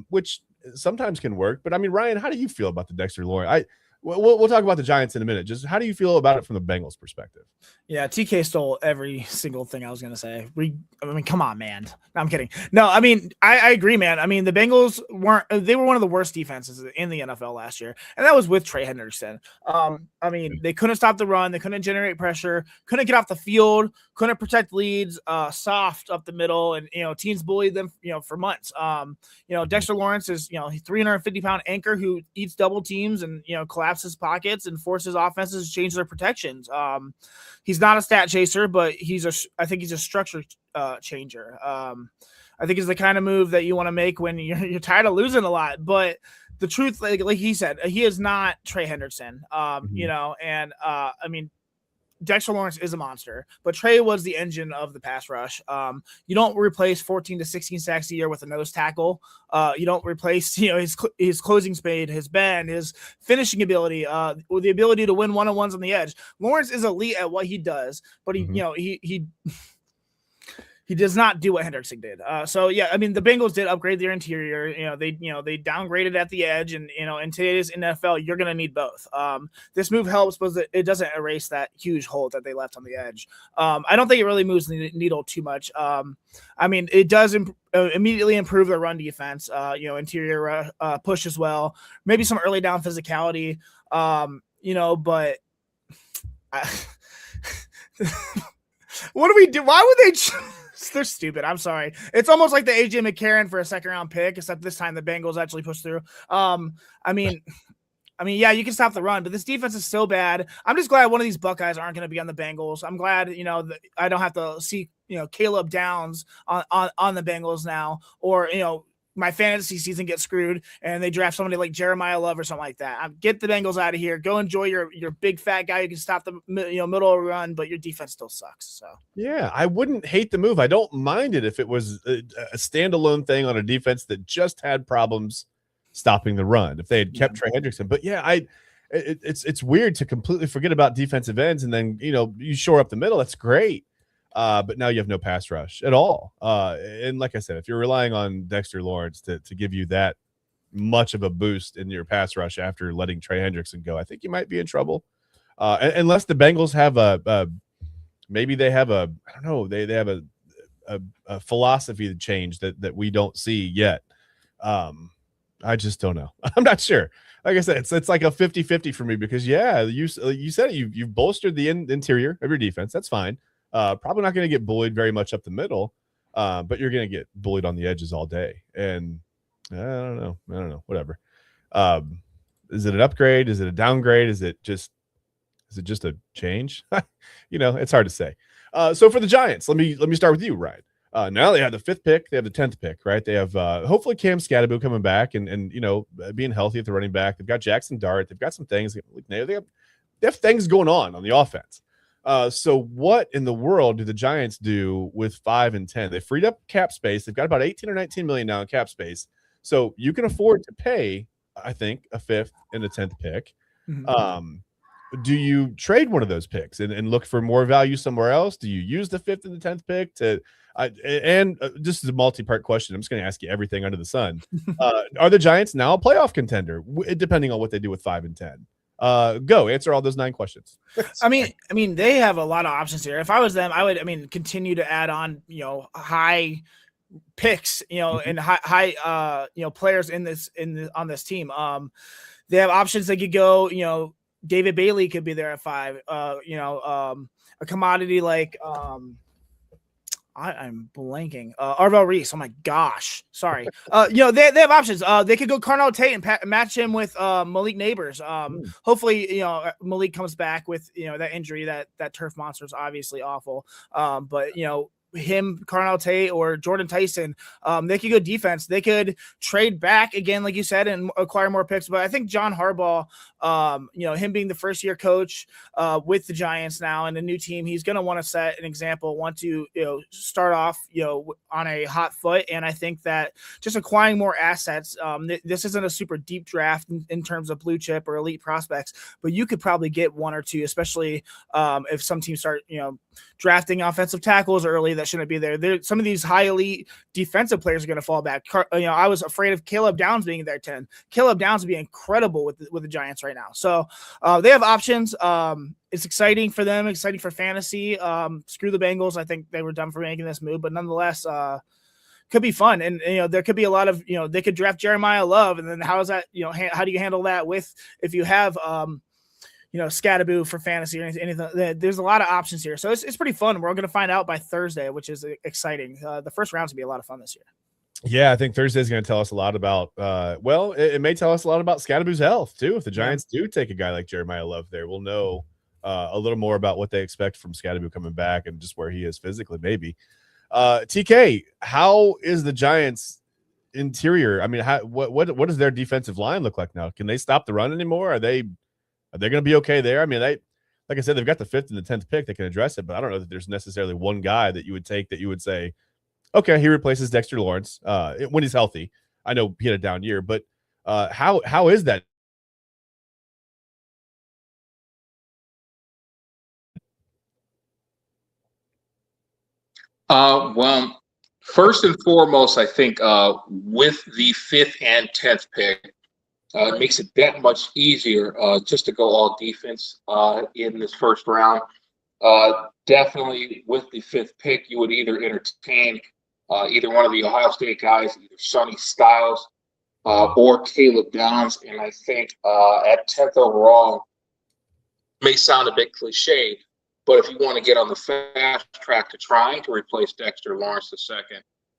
which sometimes can work. But I mean, Ryan, how do you feel about the Dexter Lawrence? we'll talk about the Giants in a minute. Just how do you feel about it from the Bengals perspective? Yeah, TK stole every single thing I was going to say. I mean, come on, man. No, I'm kidding. No, I mean, I agree, man. I mean, the Bengals they were one of the worst defenses in the NFL last year, and that was with Trey Hendrickson. I mean, they couldn't stop the run. They couldn't generate pressure, couldn't get off the field, couldn't protect leads, soft up the middle, and, teams bullied them, for months. Dexter Lawrence is, he's 350-pound anchor who eats double teams and, collapses pockets and forces offenses to change their protections. He's not a stat chaser, but I think he's a structure changer. I think it's the kind of move that you want to make when you're tired of losing a lot. But the truth, like he said, he is not Trey Hendrickson. I mean, Dexter Lawrence is a monster, but Trey was the engine of the pass rush. You don't replace 14 to 16 sacks a year with a nose tackle. You don't replace, his closing speed, his bend, his finishing ability, or the ability to win one-on-ones on the edge. Lawrence is elite at what he does, but he does not do what Hendrickson did. So yeah, I mean, the Bengals did upgrade their interior. They downgraded at the edge, and in today's NFL, you're going to need both. This move helps, but it doesn't erase that huge hole that they left on the edge. I don't think it really moves the needle too much. I mean, it does immediately improve their run defense. Interior push as well. Maybe some early down physicality. But what do we do? Why would they? They're stupid. I'm sorry. It's almost like the AJ McCarron for a second-round pick, except this time the Bengals actually pushed through. I mean, yeah, you can stop the run, but this defense is so bad. I'm just glad one of these Buckeyes aren't going to be on the Bengals. I'm glad, that I don't have to see, Caleb Downs on the Bengals now, or, my fantasy season gets screwed and they draft somebody like Jeremiah Love or something like that. Get the Bengals out of here. Go enjoy your big fat guy who can stop the middle of a run, but your defense still sucks. So yeah, I wouldn't hate the move. I don't mind it if it was a standalone thing on a defense that just had problems stopping the run. If they had kept Trey Hendrickson, but yeah, it's weird to completely forget about defensive ends and then you shore up the middle. That's great. But now you have no pass rush at all. And like I said, if you're relying on Dexter Lawrence to give you that much of a boost in your pass rush after letting Trey Hendrickson go, I think you might be in trouble. Unless the Bengals have maybe they have I don't know, they have a philosophy to change that we don't see yet. I just don't know. I'm not sure. Like I said, it's like a 50-50 for me because you said it, you've bolstered the interior of your defense. That's fine. Probably not going to get bullied very much up the middle, but you're going to get bullied on the edges all day. And I don't know. Whatever. Is it an upgrade? Is it a downgrade? Is it just a change? It's hard to say. So for the Giants, let me start with you, Ryan. Now they have the 5th pick. They have the 10th pick, right? They have hopefully Cam Scatterbo coming back and being healthy at the running back. They've got Jackson Dart. They've got some things. They have things going on the offense. So what in the world do the Giants do with 5 and 10? They freed up cap space. They've got about 18 or 19 million now in cap space. So you can afford to pay, I think, a 5th and a 10th pick. Mm-hmm. Do you trade one of those picks and look for more value somewhere else? Do you use the 5th and the 10th pick to this is a multi-part question. I'm just going to ask you everything under the sun. Are the Giants now a playoff contender, depending on what they do with 5 and 10? Go answer all those 9 questions. I mean, they have a lot of options here. If I was them, I would, continue to add on, high picks, and high, players on this team. They have options. They could go, David Bailey could be there at 5, a commodity like, I'm blanking. Arvell Reese. Oh my gosh. Sorry. They have options. They could go Carnell Tate and match him with Malik Neighbors. Hopefully, Malik comes back with that injury. That turf monster is obviously awful. But him, Carnell Tate, or Jordan Tyson, they could go defense. They could trade back again, like you said, and acquire more picks. But I think John Harbaugh, him being the first-year coach with the Giants now and a new team, he's going to want to set an example, want to start off on a hot foot. And I think that just acquiring more assets, this isn't a super deep draft in terms of blue chip or elite prospects, but you could probably get 1 or 2, especially if some teams start drafting offensive tackles early that shouldn't be there. Some of these high elite defensive players are going to fall back. I was afraid of Caleb Downs being there 10. Caleb Downs would be incredible with the Giants right now. So they have options. It's exciting for them, exciting for fantasy. Screw the Bengals. I think they were dumb for making this move, but nonetheless, could be fun. And, there could be a lot of, they could draft Jeremiah Love. And then how is that, how do you handle that if you have, Scattaboo for fantasy or anything? There's a lot of options here. So it's pretty fun. We're going to find out by Thursday, which is exciting. The first round's going to be a lot of fun this year. Yeah, I think Thursday is going to tell us a lot about, it may tell us a lot about Scattaboo's health too. If the Giants do take a guy like Jeremiah Love there, we'll know a little more about what they expect from Scattaboo coming back and just where he is physically, maybe. TK, how is the Giants interior? I mean, what does their defensive line look like now? Can they stop the run anymore? Are they going to be okay there? I mean, like I said, they've got the 5th and the 10th pick. They can address it, but I don't know that there's necessarily one guy that you would take that you would say, okay, he replaces Dexter Lawrence when he's healthy. I know he had a down year, but how is that? Well, first and foremost, I think with the 5th and 10th pick, it makes it that much easier just to go all defense in this first round. Definitely with the 5th pick, you would either entertain either one of the Ohio State guys, either Sonny Styles or Caleb Downs. And I think at 10th overall, may sound a bit cliche, but if you want to get on the fast track to trying to replace Dexter Lawrence II,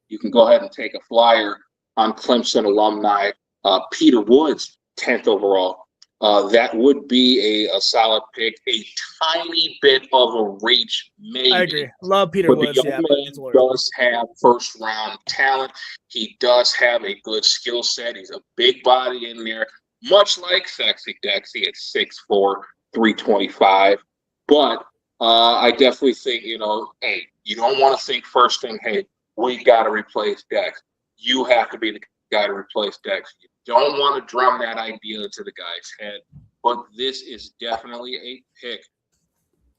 you can go ahead and take a flyer on Clemson alumni Peter Woods, 10th overall. That would be a solid pick, a tiny bit of a reach, maybe. I agree. Love Peter Woods. The young man does have first-round talent. He does have a good skill set. He's a big body in there, much like Sexy Dexy at 6'4", 325. But I definitely think, hey, you don't want to think first thing, hey, we got to replace Dex. You have to be the guy to replace Dex. You don't want to drum that idea into the guy's head. But this is definitely a pick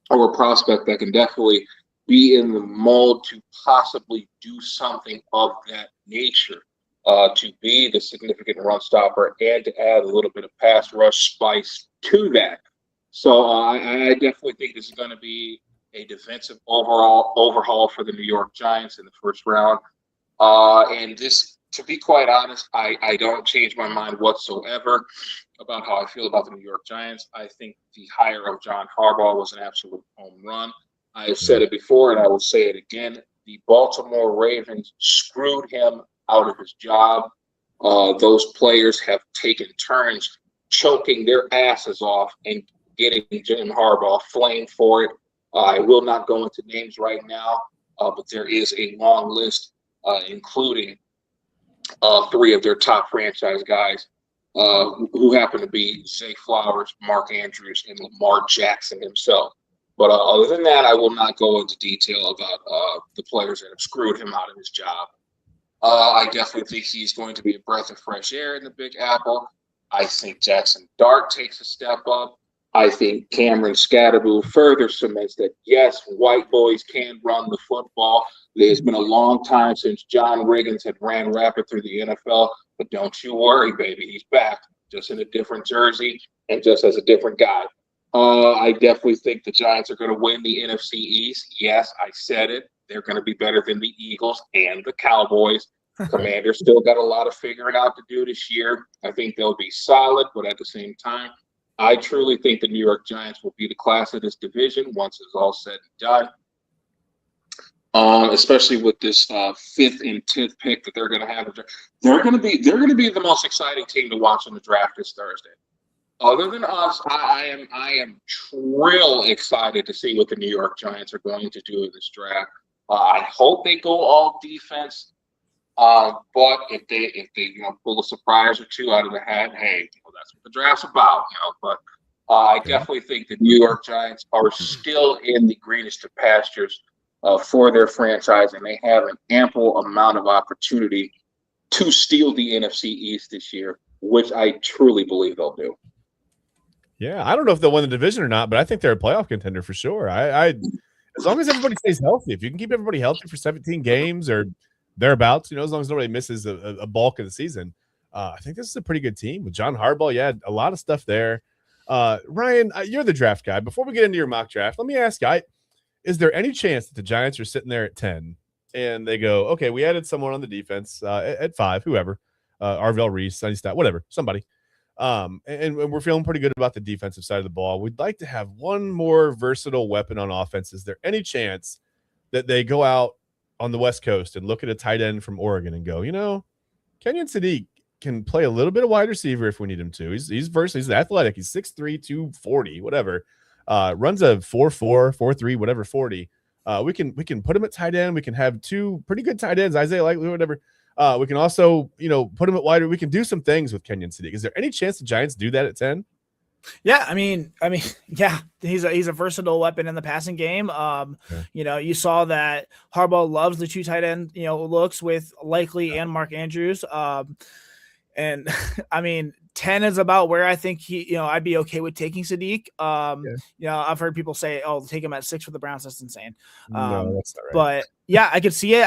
or a prospect that can definitely be in the mold to possibly do something of that nature, to be the significant run stopper and to add a little bit of pass rush spice to that. So I definitely think this is going to be a defensive overhaul for the New York Giants in the first round. And this, to be quite honest, I don't change my mind whatsoever about how I feel about the New York Giants. I think the hire of John Harbaugh was an absolute home run. I have said it before, and I will say it again. The Baltimore Ravens screwed him out of his job. Those players have taken turns choking their asses off and getting Jim Harbaugh flamed for it. I will not go into names right now, but there is a long list, including 3 of their top franchise guys who happen to be Zay Flowers, Mark Andrews, and Lamar Jackson himself. But other than that, I will not go into detail about the players that have screwed him out of his job. I definitely think he's going to be a breath of fresh air in the Big Apple. I think Jackson Dart takes a step up. I think Cameron Scattaboo further cements that, yes, white boys can run the football. There's been a long time since John Riggins had ran rapid through the NFL, but don't you worry, baby. He's back, just in a different jersey and just as a different guy. I definitely think the Giants are going to win the NFC East. Yes, I said it. They're going to be better than the Eagles and the Cowboys. Commanders still got a lot of figuring out to do this year. I think they'll be solid, but at the same time, I truly think the New York Giants will be the class of this division once it's all said and done. Especially with this 5th and 10th pick that they're going to have. They're going to be the most exciting team to watch in the draft this Thursday. Other than us, I am real excited to see what the New York Giants are going to do in this draft. I hope they go all defense. But if they pull a surprise or two out of the hat, hey, that's what the draft's about, But I definitely think the New York Giants are still in the greenest of pastures for their franchise, and they have an ample amount of opportunity to steal the NFC East this year, which I truly believe they'll do. Yeah, I don't know if they'll win the division or not, but I think they're a playoff contender for sure. As as long as everybody stays healthy, if you can keep everybody healthy for 17 games or thereabouts, as long as nobody misses a bulk of the season, I think this is a pretty good team with John Harbaugh. Yeah, a lot of stuff there. Ryan, you're the draft guy. Before we get into your mock draft, let me ask you, is there any chance that the Giants are sitting there at 10 and they go, okay, we added someone on the defense at 5, whoever, Arvell Reese, Sonny Stott, whatever, somebody. And we're feeling pretty good about the defensive side of the ball. We'd like to have one more versatile weapon on offense. Is there any chance that they go out on the West Coast and look at a tight end from Oregon and go, Kenyon Sadiq can play a little bit of wide receiver if we need him to. He's versatile. He's athletic. He's 6'3", 240, whatever. Runs a 4'4", 4'3", whatever, 40. We can put him at tight end. We can have 2 pretty good tight ends, Isaiah Likely, whatever. We can also, put him at wider. We can do some things with Kenyon Sadiq. Is there any chance the Giants do that at 10? Yeah, I mean, yeah, he's a versatile weapon in the passing game. You saw that Harbaugh loves the 2 tight end, looks with Likely and Mark Andrews. And I mean, 10 is about where I think I'd be okay with taking Sadiq. I've heard people say, "Oh, take him at 6 for the Browns." That's insane. No, that's not right. But yeah, I could see it.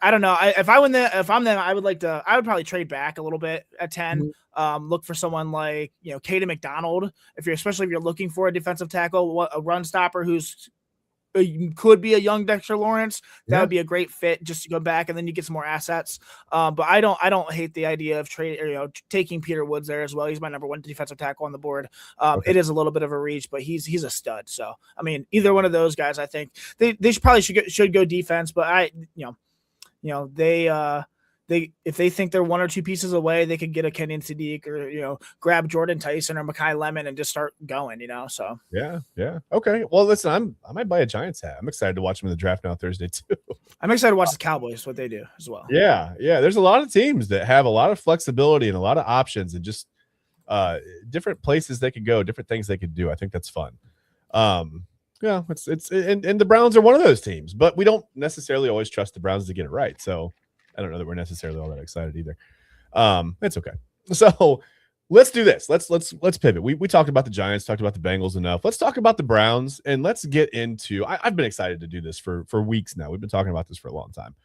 I don't know. If I'm them, I would probably trade back a little bit at 10. Look for someone like Caden McDonald. Especially if you're looking for a defensive tackle, a run stopper who's could be a young Dexter Lawrence. That would be a great fit just to go back, and then you get some more assets. But I don't hate the idea of taking Peter Woods there as well. He's my number 1 defensive tackle on the board. It is a little bit of a reach, but he's a stud. So I mean, either one of those guys, I think they should go defense. But they if they think they're 1 or 2 pieces away, they could get a Kenyon Sadiq or grab Jordan Tyson or Mekhi Lemon and just start going. So yeah. Okay. Well, listen, I might buy a Giants hat. I'm excited to watch them in the draft now Thursday too. I'm excited to watch the Cowboys, what they do as well. Yeah. There's a lot of teams that have a lot of flexibility and a lot of options and just different places they could go, different things they could do. I think that's fun. Yeah, it's and the Browns are one of those teams, but we don't necessarily always trust the Browns to get it right. So I don't know that we're necessarily all that excited either. It's okay. So let's do this. Let's pivot. We talked about the Giants, talked about the Bengals enough. Let's talk about the Browns, and let's get into. I've been excited to do this for weeks now. We've been talking about this for a long time.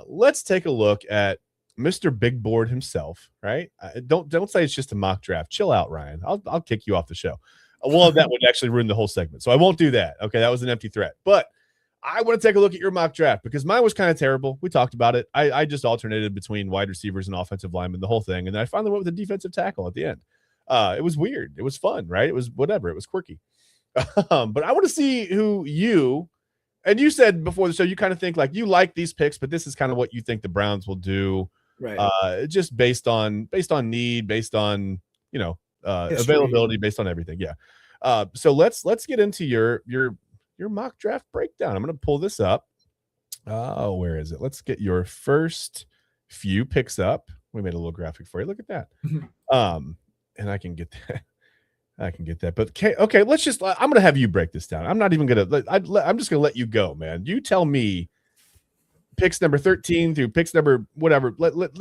Let's take a look at Mr. Big Board himself. Right? Don't say it's just a mock draft. Chill out, Ryan. I'll kick you off the show. Well, that would actually ruin the whole segment, so I won't do that. Okay, that was an empty threat, but I want to take a look at your mock draft because mine was kind of terrible. We talked about it. I just alternated between wide receivers and offensive linemen, the whole thing. And then I finally went with a defensive tackle at the end. It was weird. It was fun, right? It was whatever. It was quirky. But I want to see who and you said before the show, you kind of think like you like these picks, but this is kind of what you think the Browns will do. Right. Just based on need, based on, availability, based on everything. Yeah. So let's get into your mock draft breakdown. I'm going to pull this up. Oh, where is it? Let's get your first few picks up. We made a little graphic for you. Look at that. And I can get that. But okay, let's just. I'm going to have you break this down. I'm not even going to. I'm just going to let you go, man. You tell me picks number 13 through picks number whatever.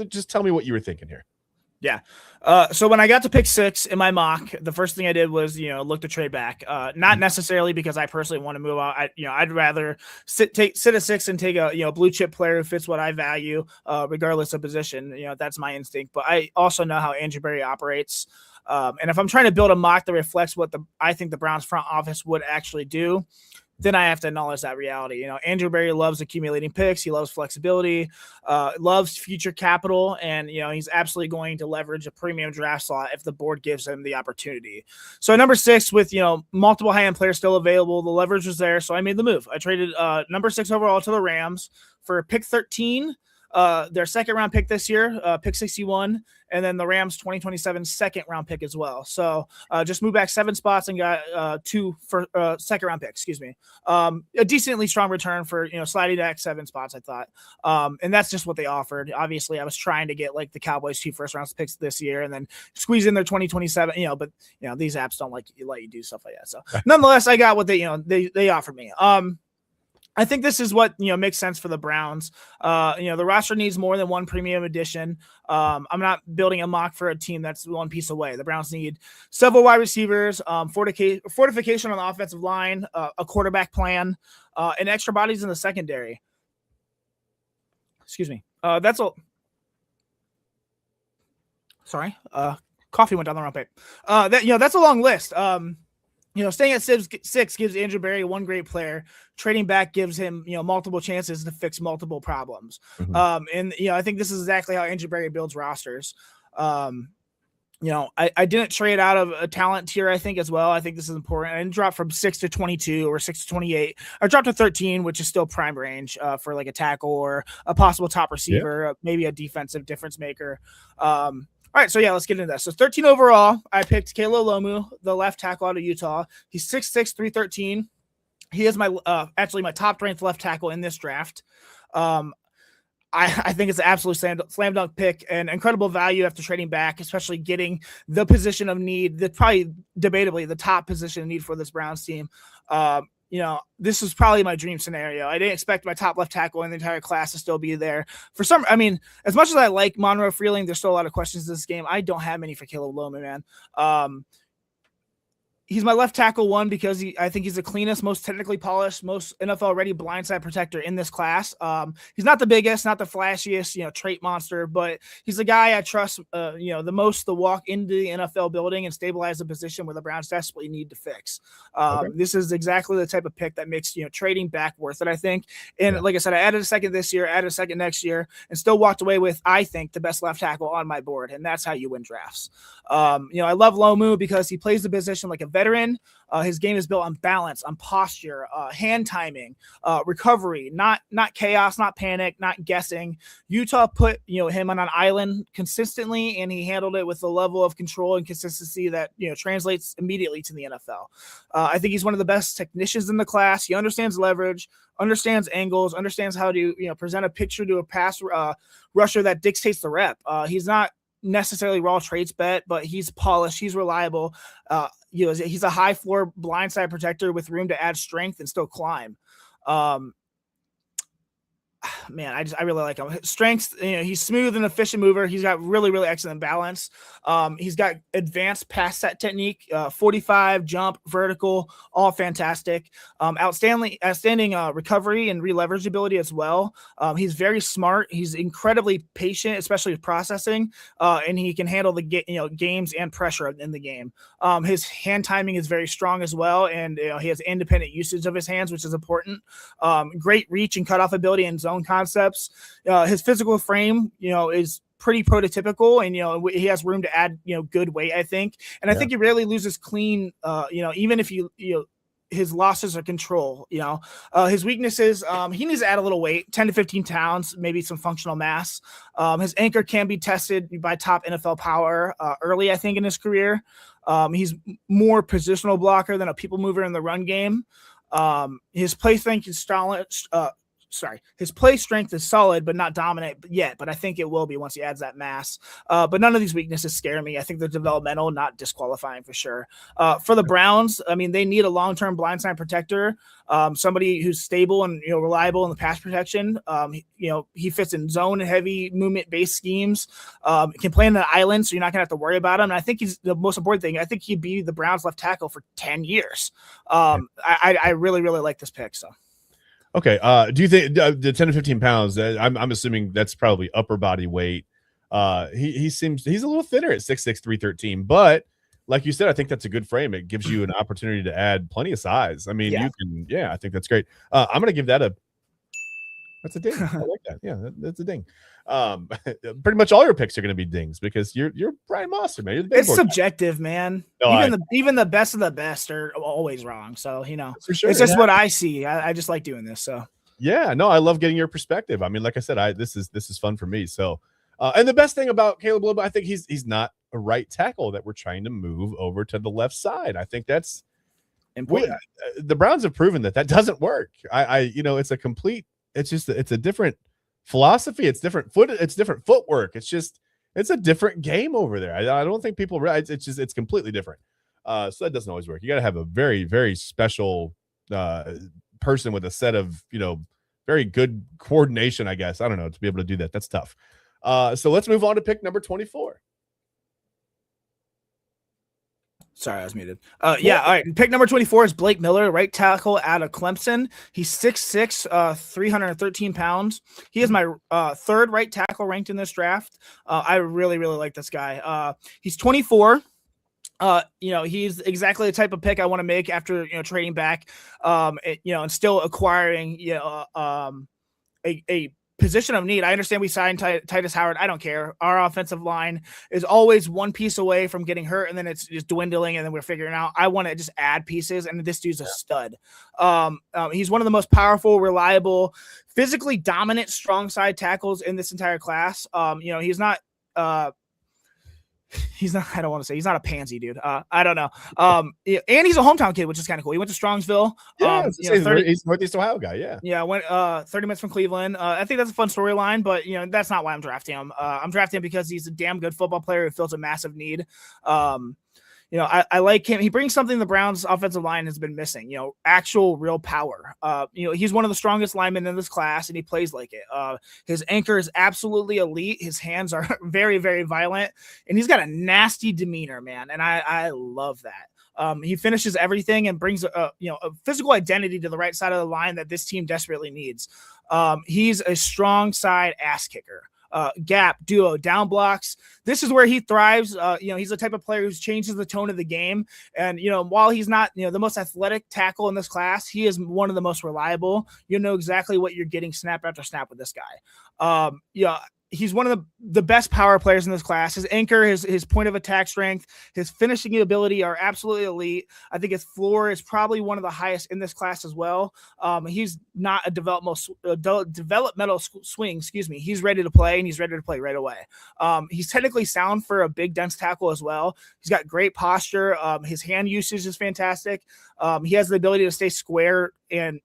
Just tell me what you were thinking here. Yeah. So when I got to pick 6 in my mock, the first thing I did was, look to trade back. Not necessarily because I personally want to move out. I'd rather sit at 6 and take a, blue chip player who fits what I value, regardless of position. That's my instinct. But I also know how Andrew Berry operates. And if I'm trying to build a mock that reflects what I think the Browns front office would actually do, then I have to acknowledge that reality. Andrew Berry loves accumulating picks. He loves flexibility, loves future capital. And, he's absolutely going to leverage a premium draft slot if the board gives him the opportunity. So number 6 with, multiple high-end players still available, the leverage was there. So I made the move. I traded number 6 overall to the Rams for pick 13, their second round pick this year, pick 61, and then the Rams 2027 second round pick as well. So just moved back 7 spots and got 2 for second round pick, excuse me. A decently strong return for, sliding back 7 spots, I thought. And that's just what they offered. Obviously I was trying to get like the Cowboys 2 first round picks this year and then squeeze in their 2027, but these apps don't let you do stuff like that. So nonetheless, I got what they offered me. I think this is what, makes sense for the Browns. The roster needs more than one premium addition. I'm not building a mock for a team that's one piece away. The Browns need several wide receivers, fortification on the offensive line, a quarterback plan, and extra bodies in the secondary. Excuse me. That's all. Sorry. Coffee went down the wrong pipe. That's a long list. Staying at 6 gives Andrew Berry one great player. Trading back gives him, multiple chances to fix multiple problems. Mm-hmm. I think this is exactly how Andrew Berry builds rosters. I didn't trade out of a talent tier, I think, as well. I think this is important. I didn't drop from 6 to 22 or 6 to 28. I dropped to 13, which is still prime range for like a tackle or a possible top receiver, maybe a defensive difference maker. All right, so let's get into that. So 13 overall, I picked Kalo Lomu, the left tackle out of Utah. He's 6'6", 313. He is my top ranked left tackle in this draft. I think it's an absolute slam dunk pick and incredible value after trading back, especially getting the position of need, that probably debatably the top position of need for this Browns team. This is probably my dream scenario. I didn't expect my top left tackle in the entire class to still be there. As much as I like Monroe Freeling, there's still a lot of questions in this game. I don't have many for Caleb Loman, man. He's my left tackle one because I think he's the cleanest, most technically polished, most NFL-ready blindside protector in this class. He's not the biggest, not the flashiest, trait monster, but he's the guy I trust, the most to walk into the NFL building and stabilize the position where the Browns desperately need to fix. This is exactly the type of pick that makes, trading back worth it, I think. And like I said, I added a second this year, added a second next year, and still walked away with, I think, the best left tackle on my board, and that's how you win drafts. I love Lomu because he plays the position like a veteran. His game is built on balance, on posture, hand timing, recovery, not chaos, not panic, not guessing. Utah put him on an island consistently, and he handled it with a level of control and consistency that translates immediately to the NFL. I think he's one of the best technicians in the class. He understands leverage, understands angles, understands how to present a picture to a pass rusher that dictates the rep. He's not necessarily raw traits bet, but he's polished, he's reliable. He's a high floor blindside protector with room to add strength and still climb. I really like him. Strengths, he's smooth and efficient mover. He's got really, really excellent balance. He's got advanced pass set technique, 45, jump, vertical, all fantastic. Outstanding recovery and re-leverage ability as well. He's very smart. He's incredibly patient, especially with processing, and he can handle the games and pressure in the game. His hand timing is very strong as well, and he has independent usage of his hands, which is important. Great reach and cutoff ability and zone concepts. His physical frame, is pretty prototypical, and he has room to add good weight, I think. And I think he rarely loses clean, even if his losses are control. His weaknesses, he needs to add a little weight, 10 to 15 pounds, maybe some functional mass. His anchor can be tested by top NFL power early, I think, in his career. He's more positional blocker than a people mover in the run game. His play strength is his play strength is solid, but not dominant yet. But I think it will be once he adds that mass. But none of these weaknesses scare me. I think they're developmental, not disqualifying for sure. For the Browns, they need a long-term blindside protector, somebody who's stable and reliable in the pass protection. He fits in zone and heavy movement-based schemes. Can play on an island, so you're not gonna have to worry about him. And I think he's the most important thing. I think he'd be the Browns left tackle for 10 years. I really, really like this pick. So. Okay. Do you think the 10 to 15 pounds, I'm assuming that's probably upper body weight. He seems, he's a little thinner at 6'6", 313, but like you said, I think that's a good frame. It gives you an opportunity to add plenty of size. You can, I think that's great. I'm going to give that that's a ding. I like that. Yeah, that's a ding. Pretty much all your picks are going to be dings because you're Ryan Mossor, man. You're the big it's subjective, man. No, even the best of the best are always wrong. So for sure, it's just what I see. I just like doing this. So yeah, no, I love getting your perspective. Like I said, this is fun for me. So and the best thing about Caleb Lobo, I think he's not a right tackle that we're trying to move over to the left side. I think that's important. The Browns have proven that doesn't work. It's a different philosophy. It's different footwork. It's a different game over there. I don't think people realize it's completely different. So that doesn't always work. You got to have a very, very special person with a set of, very good coordination, I guess. I don't know, to be able to do that. That's tough. So let's move on to pick number 24. Sorry, I was muted. Yeah, all right. Pick number 24 is Blake Miller, right tackle out of Clemson. He's 6'6", 313 pounds. He is my third right tackle ranked in this draft. I really, really like this guy. He's 24. He's exactly the type of pick I want to make after, trading back, and still acquiring, a position of need. I understand we signed Titus Howard. I don't care. Our offensive line is always one piece away from getting hurt, and then it's just dwindling, and then we're figuring out. I want to just add pieces, and this dude's a stud. He's one of the most powerful, reliable, physically dominant, strong side tackles in this entire class. He's not, I don't want to say he's not a pansy, dude. I don't know. And he's a hometown kid, which is kind of cool. He went to Strongsville. Yeah, he's Northeast Ohio guy. Yeah. Yeah. Went 30 minutes from Cleveland. I think that's a fun storyline, but that's not why I'm drafting him. I'm drafting him because he's a damn good football player who fills a massive need. I like him. He brings something the Browns offensive line has been missing, actual real power. He's one of the strongest linemen in this class, and he plays like it. His anchor is absolutely elite. His hands are very, very violent, and he's got a nasty demeanor, man. And I love that. He finishes everything and brings a physical identity to the right side of the line that this team desperately needs. He's a strong side ass kicker. Gap, duo, down blocks. This is where he thrives. He's the type of player who changes the tone of the game. And, while he's not, the most athletic tackle in this class, he is one of the most reliable. You know exactly what you're getting snap after snap with this guy. He's one of the best power players in this class. His anchor, his point of attack strength, his finishing ability are absolutely elite. I think his floor is probably one of the highest in this class as well. He's not a developmental swing. He's ready to play, and he's ready to play right away. He's technically sound for a big, dense tackle as well. He's got great posture. His hand usage is fantastic. He has the ability to stay square, and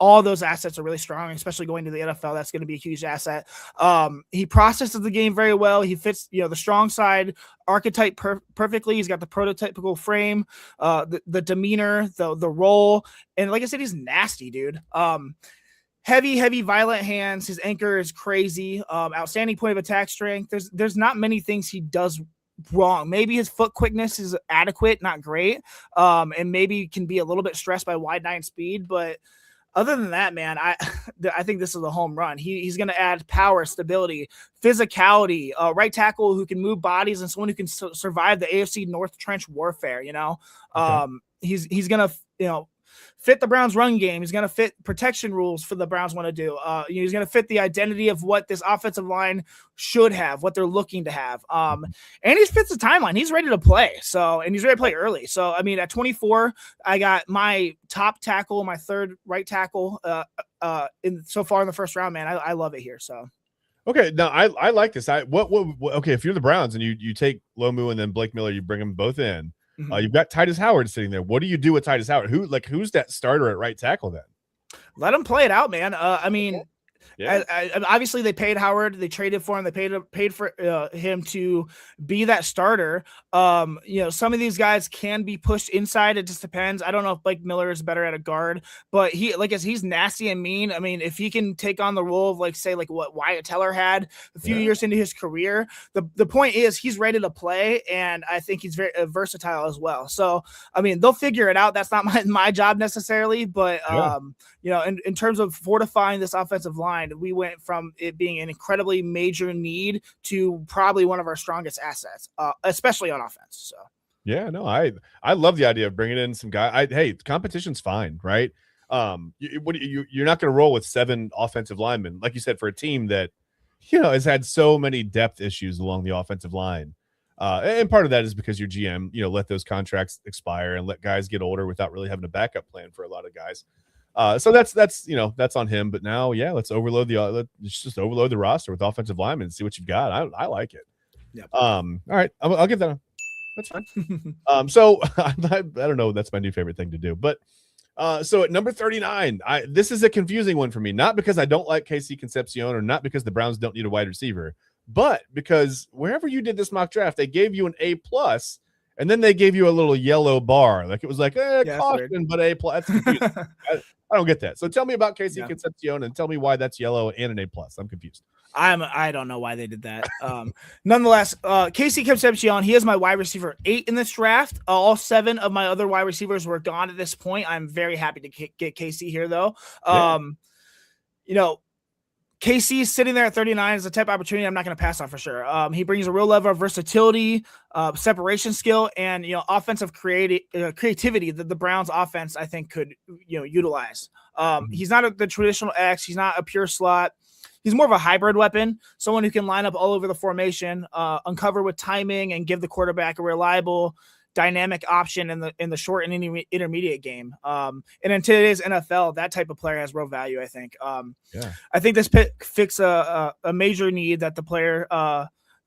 all those assets are really strong, especially going to the NFL. That's going to be a huge asset. He processes the game very well. He fits, the strong side archetype perfectly. He's got the prototypical frame, the demeanor, the role. And like I said, he's nasty, dude. Heavy, violent hands. His anchor is crazy. Outstanding point of attack strength. There's not many things he does wrong. Maybe his foot quickness is adequate, not great. And maybe can be a little bit stressed by wide nine speed, but other than that, man, I think this is a home run. He's going to add power, stability, physicality, right tackle who can move bodies, and someone who can survive the AFC North trench warfare. Okay. He's going to fit the Browns run game. He's going to fit protection rules for the Browns want to do. He's going to fit the identity of what this offensive line should have, what they're looking to have. And he fits the timeline. He's ready to play. And he's ready to play early. So, at 24, I got my top tackle, my third right tackle so far in the first round, man. I love it here. So. Okay. Now I like this. Okay. If you're the Browns and you take Lomu and then Blake Miller, you bring them both in. You've got Titus Howard sitting there. What do you do with Titus Howard? Who's that starter at right tackle then? Let him play it out, man. Obviously they paid Howard. They traded for him. They paid for him to be that starter. Some of these guys can be pushed inside. It just depends. I don't know if Blake Miller is better at a guard, but he's nasty and mean. If he can take on the role of what Wyatt Teller had a few years into his career, the point is he's ready to play, and I think he's very versatile as well. So they'll figure it out. That's not my job necessarily, but in terms of fortifying this offensive line, we went from it being an incredibly major need to probably one of our strongest assets, especially on offense. So, yeah, no, I love the idea of bringing in some guy. Hey, competition's fine, right? You're not going to roll with 7 offensive linemen, like you said, for a team that has had so many depth issues along the offensive line. And part of that is because your GM, let those contracts expire and let guys get older without really having a backup plan for a lot of guys. So that's on him. But now, let's overload let's overload the roster with offensive linemen and see what you've got. I like it. Yep. All right, I'll give that. That's fine. So I don't know. That's my new favorite thing to do. But so at number 39, this is a confusing one for me. Not because I don't like Casey Concepcion, or not because the Browns don't need a wide receiver, but because wherever you did this mock draft, they gave you an A+, and then they gave you a little yellow bar, like it was like caution, but A+. That's confusing. I don't get that. So tell me about Casey Concepcion and tell me why that's yellow and an A+. I'm confused. I don't know why they did that. Nonetheless, Casey Concepcion, he is my wide receiver 8 in this draft. All 7 of my other wide receivers were gone at this point. I'm very happy to get Casey here, though. KC is sitting there at 39 is the type of opportunity I'm not going to pass on for sure. He brings a real level of versatility, separation skill, and offensive creativity that the Browns offense I think could utilize. He's not the traditional X. He's not a pure slot. He's more of a hybrid weapon, someone who can line up all over the formation, uncover with timing, and give the quarterback a reliable, dynamic option in the short and intermediate game. And in today's NFL, that type of player has real value, I think. I think this pick fits a major need that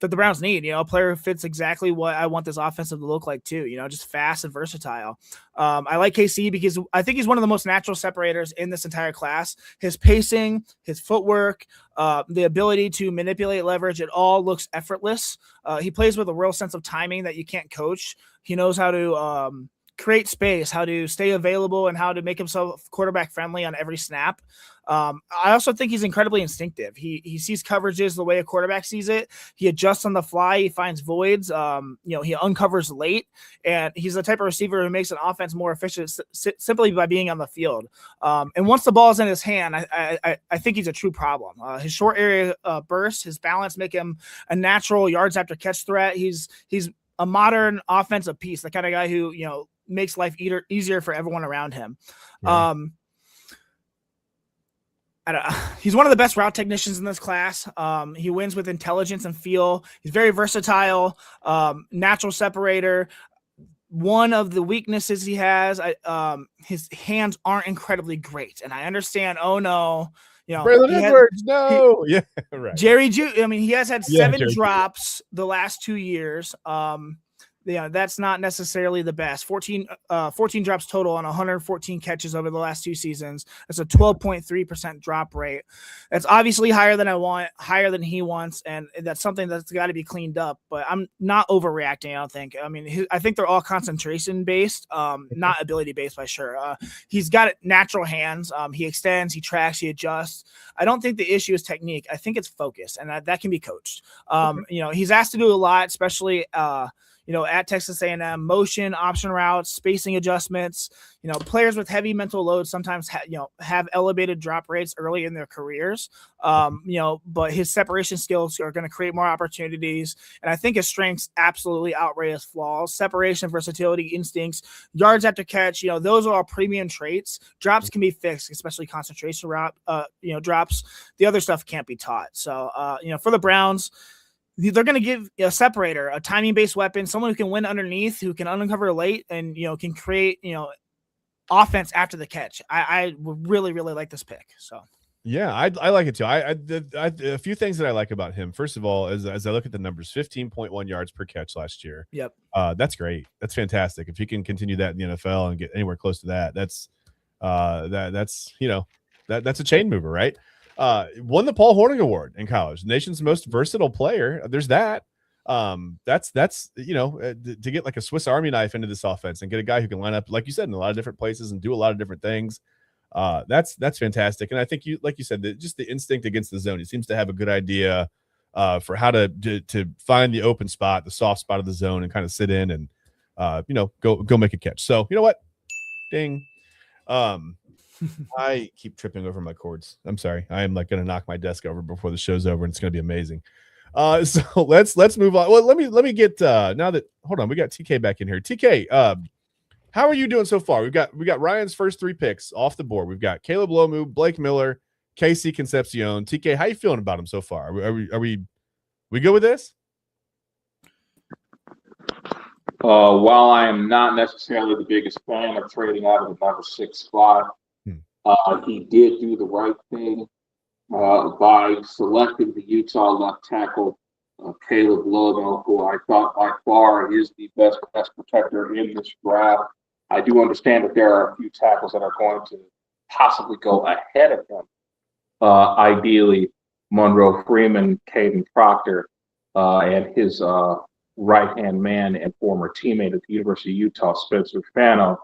that the Browns need, a player who fits exactly what I want this offensive to look like too, just fast and versatile. I like KC because I think he's one of the most natural separators in this entire class. His pacing, his footwork, the ability to manipulate leverage, it all looks effortless. He plays with a real sense of timing that you can't coach. He knows how to create space, how to stay available, and how to make himself quarterback friendly on every snap. I also think he's incredibly instinctive. He sees coverages the way a quarterback sees it. He adjusts on the fly. He finds voids. He uncovers late, and he's the type of receiver who makes an offense more efficient simply by being on the field. And once the ball is in his hand, I think he's a true problem. His short area burst, his balance make him a natural yards after catch threat. He's a modern offensive piece, the kind of guy who makes life easier for everyone around him. Yeah. He's one of the best route technicians in this class. He wins with intelligence and feel. He's very versatile, natural separator. One of the weaknesses he has, his hands aren't incredibly great. And I understand, Braylon Edwards, right. Jerry he has had 7 drops the last 2 years. That's not necessarily the best. 14 drops total on 114 catches over the last 2 seasons. That's a 12.3% drop rate. That's obviously higher than I want, higher than he wants, and that's something that's got to be cleaned up. But I'm not overreacting, I don't think. I think they're all concentration based, not ability based by sure. He's got natural hands. He extends, he tracks, he adjusts. I don't think the issue is technique. I think it's focus, and that can be coached. He's asked to do a lot, especially at Texas A&M, motion, option routes, spacing adjustments. Players with heavy mental load sometimes have elevated drop rates early in their careers. But his separation skills are going to create more opportunities. And I think his strengths absolutely outweigh his flaws. Separation, versatility, instincts, yards after catch, those are all premium traits. Drops can be fixed, especially concentration drops. The other stuff can't be taught. So, for the Browns, they're going to give a separator, a timing-based weapon, someone who can win underneath, who can uncover late, and can create offense after the catch. I really, really like this pick. So yeah, I like it too. I a few things that I like about him. First of all, as I look at the numbers, 15.1 yards per catch last year. Yep, that's great. That's fantastic. If he can continue that in the NFL and get anywhere close to that, that's that's a chain mover, right? Won the Paul Hornung Award in college, nation's most versatile player. There's that. That's to get like a Swiss Army knife into this offense and get a guy who can line up, like you said, in a lot of different places and do a lot of different things. That's fantastic. And I think like you said, just the instinct against the zone. He seems to have a good idea for how to find the open spot, the soft spot of the zone, and kind of sit in and go make a catch. So you know what? Ding. I keep tripping over my cords. I'm sorry. I am going to knock my desk over before the show's over, and it's going to be amazing. So let's move on. Well, let me get now that hold on, we got TK back in here. TK, how are you doing so far? We got Ryan's first 3 picks off the board. We've got Caleb Lomu, Blake Miller, Casey Concepcion. TK, how you feeling about him so far? Are we good with this? While I am not necessarily the biggest fan of trading out of the number 6 spot, he did do the right thing by selecting the Utah left tackle, Caleb Lomu, who I thought by far is the best protector in this draft. I do understand that there are a few tackles that are going to possibly go ahead of him. Ideally, Monroe Freeman, Caden Proctor, and his right-hand man and former teammate at the University of Utah, Spencer Fano.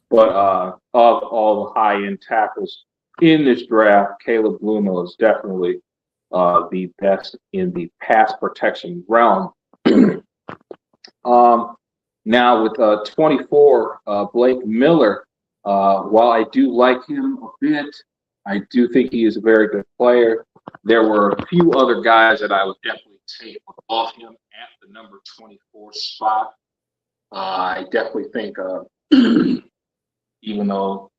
But of all the high-end tackles in this draft, Caleb Blumel is definitely the best in the pass protection realm. Now with 24, Blake Miller, while I do like him a bit, I do think he is a very good player. There were a few other guys that I would definitely take off him at the number 24 spot. I definitely think, even though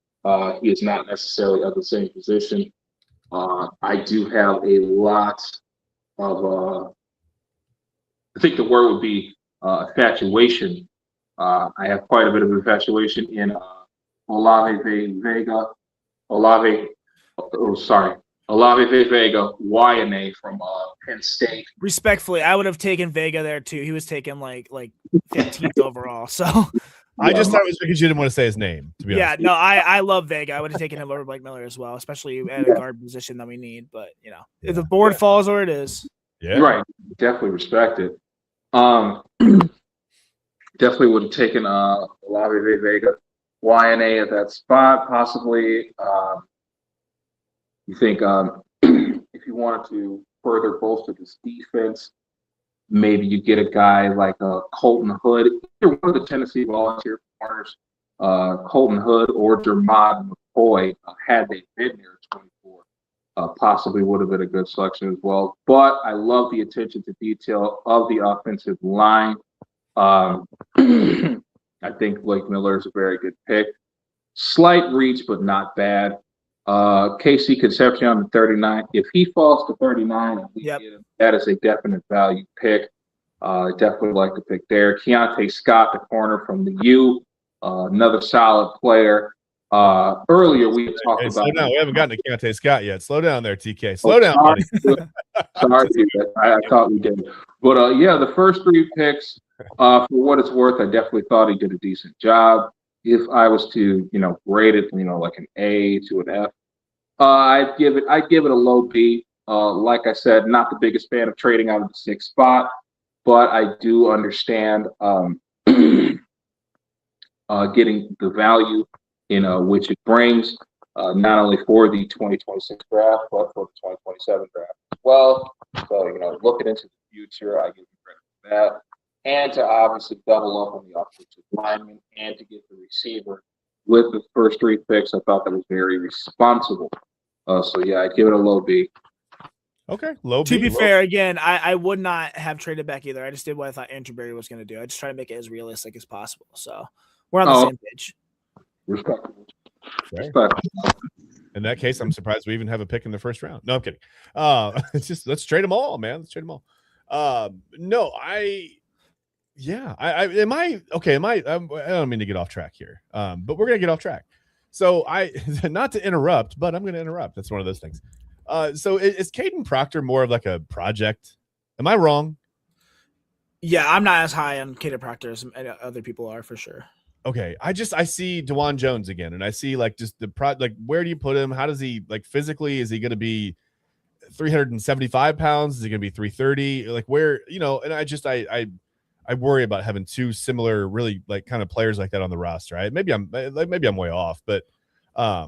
he is not necessarily of the same position, I do have a lot of, I think the word would be infatuation. I have quite a bit of infatuation in Olave Vega, YNA from Penn State. Respectfully, I would have taken Vega there too. He was taken like 15th overall. So I just thought it was because you didn't want to say his name. To be honest. no, I love Vega. I would have taken him over Blake Miller as well, especially at a guard position that we need. But if the board falls where it is, right, definitely respect it. Definitely would have taken Olave Vega, YNA at that spot. Possibly, you think if you wanted to further bolster this defense, maybe you get a guy like Colton Hood, either one of the Tennessee volunteer corners, Colton Hood or Jermod McCoy, had they been there at 24, possibly would have been a good selection as well. But I love the attention to detail of the offensive line. I think Blake Miller is a very good pick. Slight reach, but not bad. KC Concepcion at 39. If he falls to 39, and we get him, that is a definite value pick. Definitely like the pick there. Keontae Scott, the corner from the U, another solid player. Earlier we had talked about. Slow down. We haven't gotten to Keontae Scott yet. Slow down there, TK. Slow down, buddy. Sorry, I thought we did. But the first 3 picks, for what it's worth, I definitely thought he did a decent job. If I was to, grade it, like an A to an F, I'd give it a low B. Like I said, not the biggest fan of trading out of the 6th spot, but I do understand getting the value which it brings, not only for the 2026 draft, but for the 2027 draft as well. So, looking into the future, I give you credit for that. And to obviously double up on the offensive lineman and to get the receiver with the first 3 picks, I thought that was very responsible. I'd give it a low B. Okay, low B. To be fair, again, I would not have traded back either. I just did what I thought Andrew Berry was going to do. I just try to make it as realistic as possible. So we're on the same page. Respectable. In that case, I'm surprised we even have a pick in the first round. No, I'm kidding. It's just let's trade them all, man. Let's trade them all. No, I don't mean to get off track here. But we're gonna get off track. So not to interrupt, but I'm gonna interrupt. That's one of those things. So is Caden Proctor more of like a project? Am I wrong? Yeah, I'm not as high on Caden Proctor as other people are for sure. Okay, I see DeJuan Jones again, and I see like just where do you put him? How does he physically? Is he going to be 375 pounds? Is he going to be 330? Like where And I worry about having 2 similar, really kind of players like that on the roster. Right? Maybe I'm way off, but I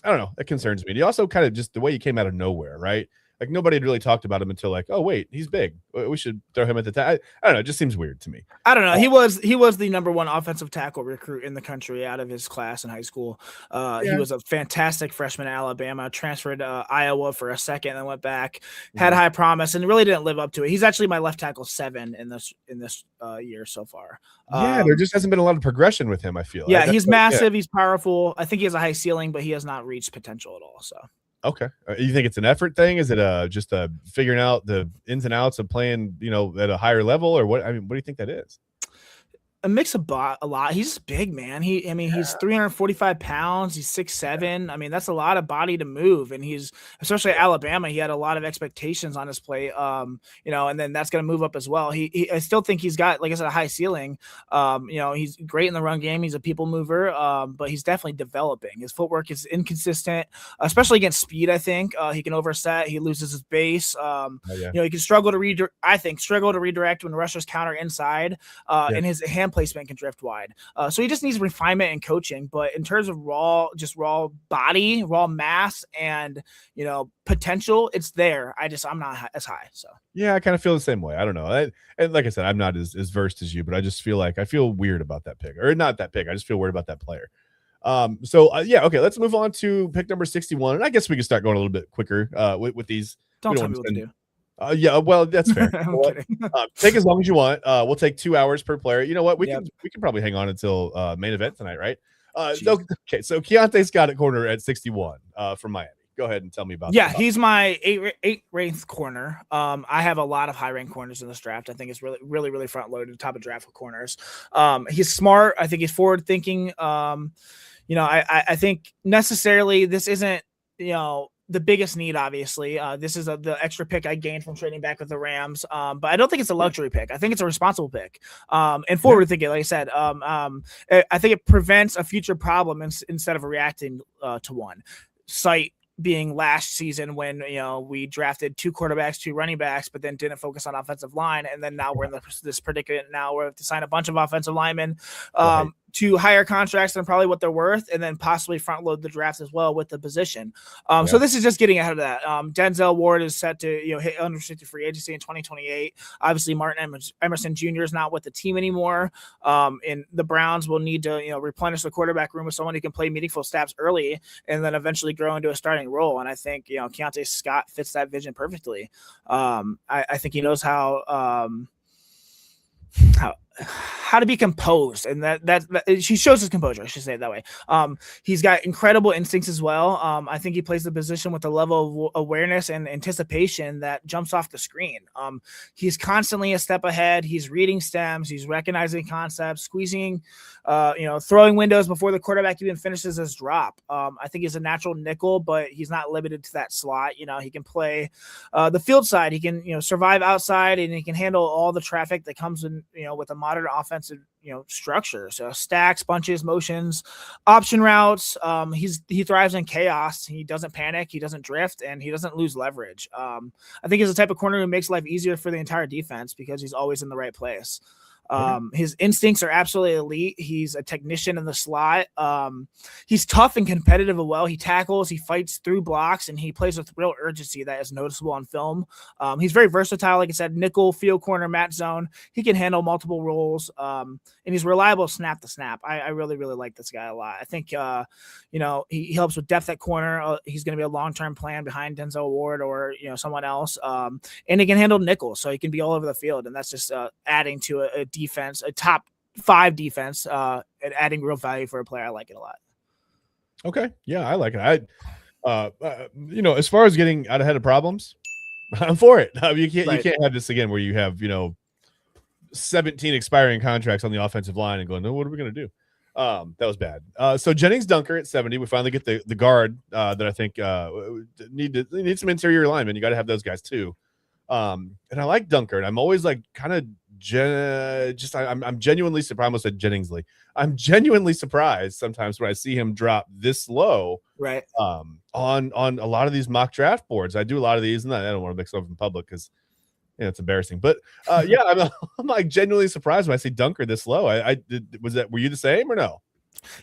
don't know. That concerns me. And he also kind of just the way he came out of nowhere, right? Like nobody had really talked about him until oh wait, he's big. We should throw him at the I don't know. It just seems weird to me. I don't know. He was the number 1 offensive tackle recruit in the country out of his class in high school. He was a fantastic freshman at Alabama. Transferred to Iowa for a second, and then went back. Had high promise, and really didn't live up to it. He's actually my left tackle 7 in this year so for. There just hasn't been a lot of progression with him. I feel. Yeah, he's massive. He's powerful. I think he has a high ceiling, but he has not reached potential at all. So. Okay. You think it's an effort thing? Is it just figuring out the ins and outs of playing, at a higher level, or what? I mean, what do you think that is? a mix of a lot. He's just big, man. He's 345 pounds. He's 6'7". I mean, that's a lot of body to move. And he's, especially at Alabama, he had a lot of expectations on his play. And then that's going to move up as well. I still think he's got, like I said, a high ceiling. He's great in the run game. He's a people mover, but he's definitely developing. His footwork is inconsistent, especially against speed. I think he can overset. He loses his base. He can struggle to redirect when rushers counter inside, and his hand placement can drift wide. So he just needs refinement and coaching. But in terms of raw body, raw mass, and potential, it's there. I'm not as high. So yeah, I kind of feel the same way. I don't know. And like I said, I'm not as versed as you, but I just feel like I feel weird about that pick, or not that pick. I just feel weird about that player. Okay, let's move on to pick number 61. And I guess we can start going a little bit quicker with these. Don't tell me what to do. Well, that's fair. I'm kidding. Take as long as you want. We'll take 2 hours per player. You know what? We can probably hang on until main event tonight, right? Okay, so Keontae Scott at corner at 61 from Miami. Go ahead and tell me about that. Yeah, he's my eight ranked corner. I have a lot of high ranked corners in this draft. I think it's really, really, really front loaded, top of draft with corners. He's smart. I think he's forward thinking. I think necessarily this isn't, the biggest need, obviously. This is the extra pick I gained from trading back with the Rams. But I don't think it's a luxury pick. I think it's a responsible pick. And forward thinking, like I said, I think it prevents a future problem instead of reacting to one. Cite being last season when we drafted 2 quarterbacks, 2 running backs, but then didn't focus on offensive line, and then now we're in this predicament. Now we have to sign a bunch of offensive linemen to higher contracts than probably what they're worth, and then possibly front load the draft as well with the position. So this is just getting ahead of that. Denzel Ward is set to hit unrestricted free agency in 2028. Obviously, Martin Emerson Jr. is not with the team anymore, and the Browns will need to replenish the quarterback room with someone who can play meaningful snaps early and then eventually grow into a starting role. And I think Keontae Scott fits that vision perfectly. I think he knows how to be composed, and that she shows his composure. I should say it that way. He's got incredible instincts as well. I think he plays the position with a level of awareness and anticipation that jumps off the screen. He's constantly a step ahead. He's reading stems. He's recognizing concepts, squeezing, throwing windows before the quarterback even finishes his drop. I think he's a natural nickel, but he's not limited to that slot. He can play the field side. He can survive outside, and he can handle all the traffic that comes in with a modern offensive structure. So stacks, bunches, motions, option routes. He thrives in chaos. He doesn't panic, he doesn't drift, and he doesn't lose leverage. I think he's the type of corner who makes life easier for the entire defense because he's always in the right place. His instincts are absolutely elite. He's a technician in the slot. He's tough and competitive as well. He tackles, he fights through blocks, and he plays with real urgency that is noticeable on film. He's very versatile. Like I said, nickel, field corner, mat zone. He can handle multiple roles. And he's reliable snap to snap. I really, really like this guy a lot. I think, he helps with depth at corner. He's going to be a long-term plan behind Denzel Ward or, someone else. And he can handle nickel, so he can be all over the field. And that's just adding to a defense, a top 5 defense, and adding real value for a player. I like it a lot. Okay. Yeah, I like it. As far as getting out ahead of problems, I'm for it. You can't have this again where you have, 17 expiring contracts on the offensive line and going, no, what are we going to do? That was bad. So Jennings Dunker at 70. We finally get the guard that I think need some interior linemen. You got to have those guys too. And I like Dunker, and I'm always like kind of I'm genuinely surprised. I almost said Jenningsley. I'm genuinely surprised sometimes when I see him drop this low, right? On a lot of these mock draft boards. I do a lot of these, and I don't want to mix them up in public because it's embarrassing. But I'm like genuinely surprised when I see Dunker this low. Were you the same or no?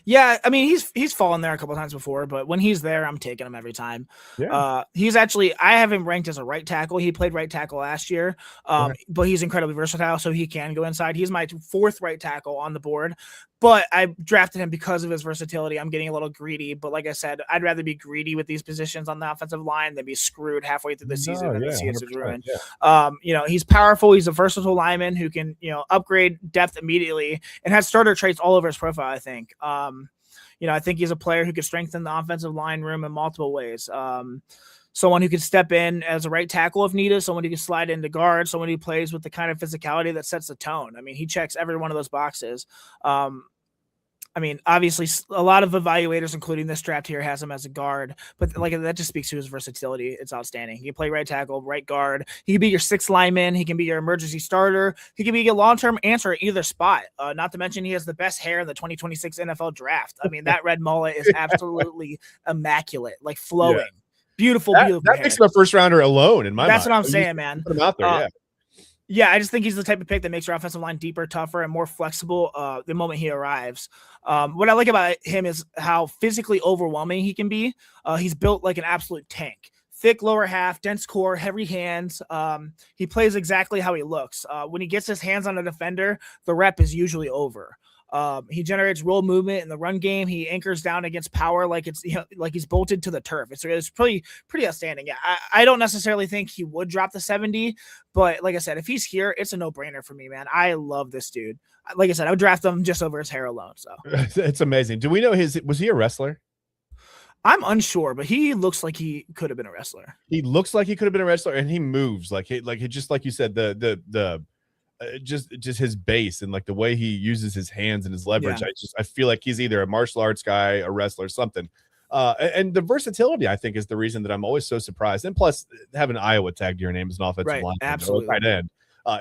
Yeah, I mean he's fallen there a couple times before, but when he's there, I'm taking him every time. Yeah. He's actually, I have him ranked as a right tackle. He played right tackle last year, but he's incredibly versatile, so he can go inside. He's my 4th right tackle on the board, but I drafted him because of his versatility. I'm getting a little greedy, but like I said, I'd rather be greedy with these positions on the offensive line than be screwed halfway through the season and see it's ruined. Yeah. He's powerful. He's a versatile lineman who can upgrade depth immediately and has starter traits all over his profile. I think. I think he's a player who could strengthen the offensive line room in multiple ways. someone who can step in as a right tackle if needed, someone who can slide into guard, someone who plays with the kind of physicality that sets the tone. I mean, he checks every one of those boxes. I mean, obviously, a lot of evaluators, including this draft here, has him as a guard, but like that just speaks to his versatility. It's outstanding. He can play right tackle, right guard. He can be your sixth lineman. He can be your emergency starter. He can be your long-term answer at either spot. Not to mention, he has the best hair in the 2026 NFL draft. I mean, that red mullet is absolutely immaculate, like flowing. Yeah. Beautiful. That makes him a first rounder alone in my mind. That's what I'm saying, man. Put him out there, yeah. Yeah, I just think he's the type of pick that makes your offensive line deeper, tougher, and more flexible the moment he arrives. What I like about him is how physically overwhelming he can be. He's built like an absolute tank. Thick lower half, dense core, heavy hands. He plays exactly how he looks. When he gets his hands on a defender, the rep is usually over. He generates roll movement in the run game. He anchors down against power like it's like he's bolted to the turf. It's pretty outstanding. Yeah, I don't necessarily think he would drop the 70, but like I said, if he's here, it's a no-brainer for me, man. I love this dude. Like I said, I would draft him just over his hair alone. So it's amazing. Do we know was he a wrestler? I'm unsure, but he looks like he could have been a wrestler. He looks like he could have been a wrestler, and he moves like just like you said, just his base and like the way he uses his hands and his leverage. Yeah. I feel like he's either a martial arts guy, a wrestler, something. And the versatility, I think, is the reason that I'm always so surprised. And plus, having Iowa tagged to your name as an offensive lineman, absolutely, tight end,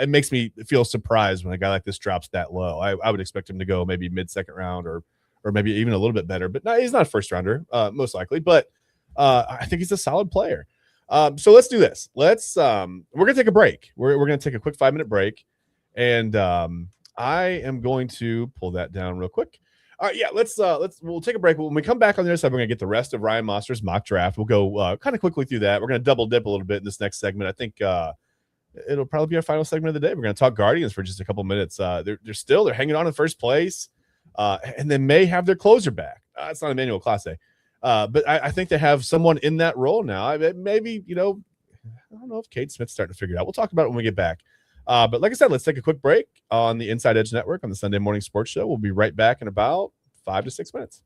it makes me feel surprised when a guy like this drops that low. I would expect him to go maybe mid-second round or maybe even a little bit better. But no, he's not a first rounder, most likely. But I think he's a solid player. So let's do this. We're gonna take a break. We're gonna take a quick 5-minute break. And I am going to pull that down real quick. All right, yeah, we'll take a break. When we come back on the other side, we're gonna get the rest of Ryan Mossor's mock draft. We'll go kind of quickly through that. We're gonna double dip a little bit in this next segment. I think it'll probably be our final segment of the day. We're gonna talk Guardians for just a couple minutes. They're hanging on in first place, and they may have their closer back. It's not Emmanuel Clase, but I think they have someone in that role now. Maybe I don't know if Kate Smith's starting to figure it out. We'll talk about it when we get back. But like I said, let's take a quick break on the Inside Edge Network on the Sunday Morning Sports Show. We'll be right back in about 5 to 6 minutes.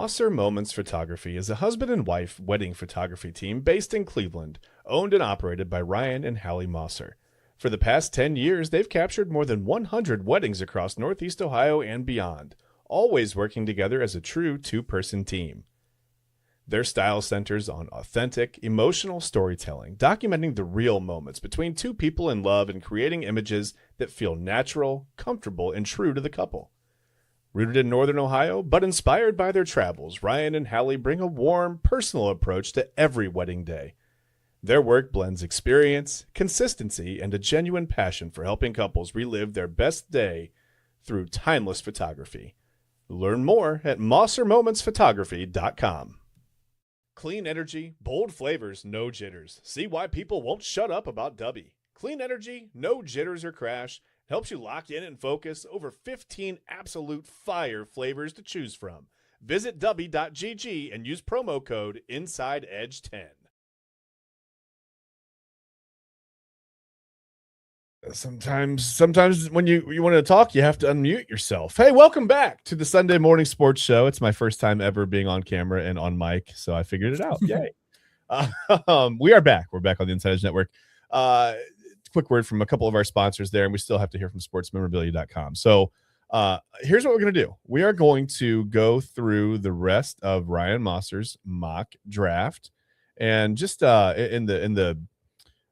Mossor Moments Photography is a husband and wife wedding photography team based in Cleveland, owned and operated by Ryan and Hallie Mossor. For the past 10 years, they've captured more than 100 weddings across Northeast Ohio and beyond, always working together as a true two-person team. Their style centers on authentic, emotional storytelling, documenting the real moments between two people in love and creating images that feel natural, comfortable, and true to the couple. Rooted in Northern Ohio, but inspired by their travels, Ryan and Hallie bring a warm, personal approach to every wedding day. Their work blends experience, consistency, and a genuine passion for helping couples relive their best day through timeless photography. Learn more at MossorMomentsPhotography.com. Clean energy, bold flavors, no jitters. See why people won't shut up about Dubby. Clean energy, no jitters or crash. Helps you lock in and focus. Over 15 absolute fire flavors to choose from. Visit Dubby.gg and use promo code InsideEdge10. Sometimes when you want to talk, you have to unmute yourself. Hey, welcome back to the Sunday Morning Sports Show. It's my first time ever being on camera and on mic, so I figured it out. Yay. We are back. We're back on the Inside Edge Network. Quick word from a couple of our sponsors there, and we still have to hear from sportsmemorabilia.com. So here's what we're going to do. We are going to go through the rest of Ryan Mossor's mock draft, and just in the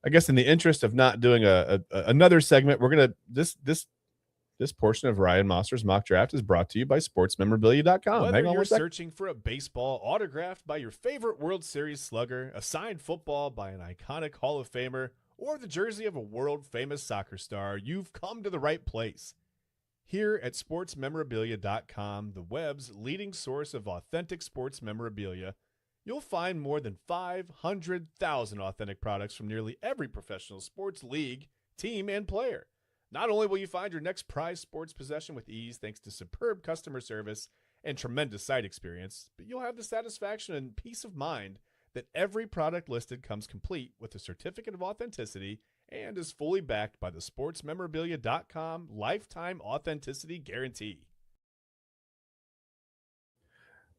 I guess in the interest of not doing another segment, we're going to this portion of Ryan Mossor's mock draft is brought to you by sportsmemorabilia.com. Whether Hang on you're searching for a baseball autographed by your favorite World Series slugger, a signed football by an iconic Hall of Famer, or the jersey of a world-famous soccer star, you've come to the right place. Here at sportsmemorabilia.com, the web's leading source of authentic sports memorabilia, you'll find more than 500,000 authentic products from nearly every professional sports league, team, and player. Not only will you find your next prized sports possession with ease thanks to superb customer service and tremendous site experience, but you'll have the satisfaction and peace of mind that every product listed comes complete with a certificate of authenticity and is fully backed by the sportsmemorabilia.com lifetime authenticity guarantee.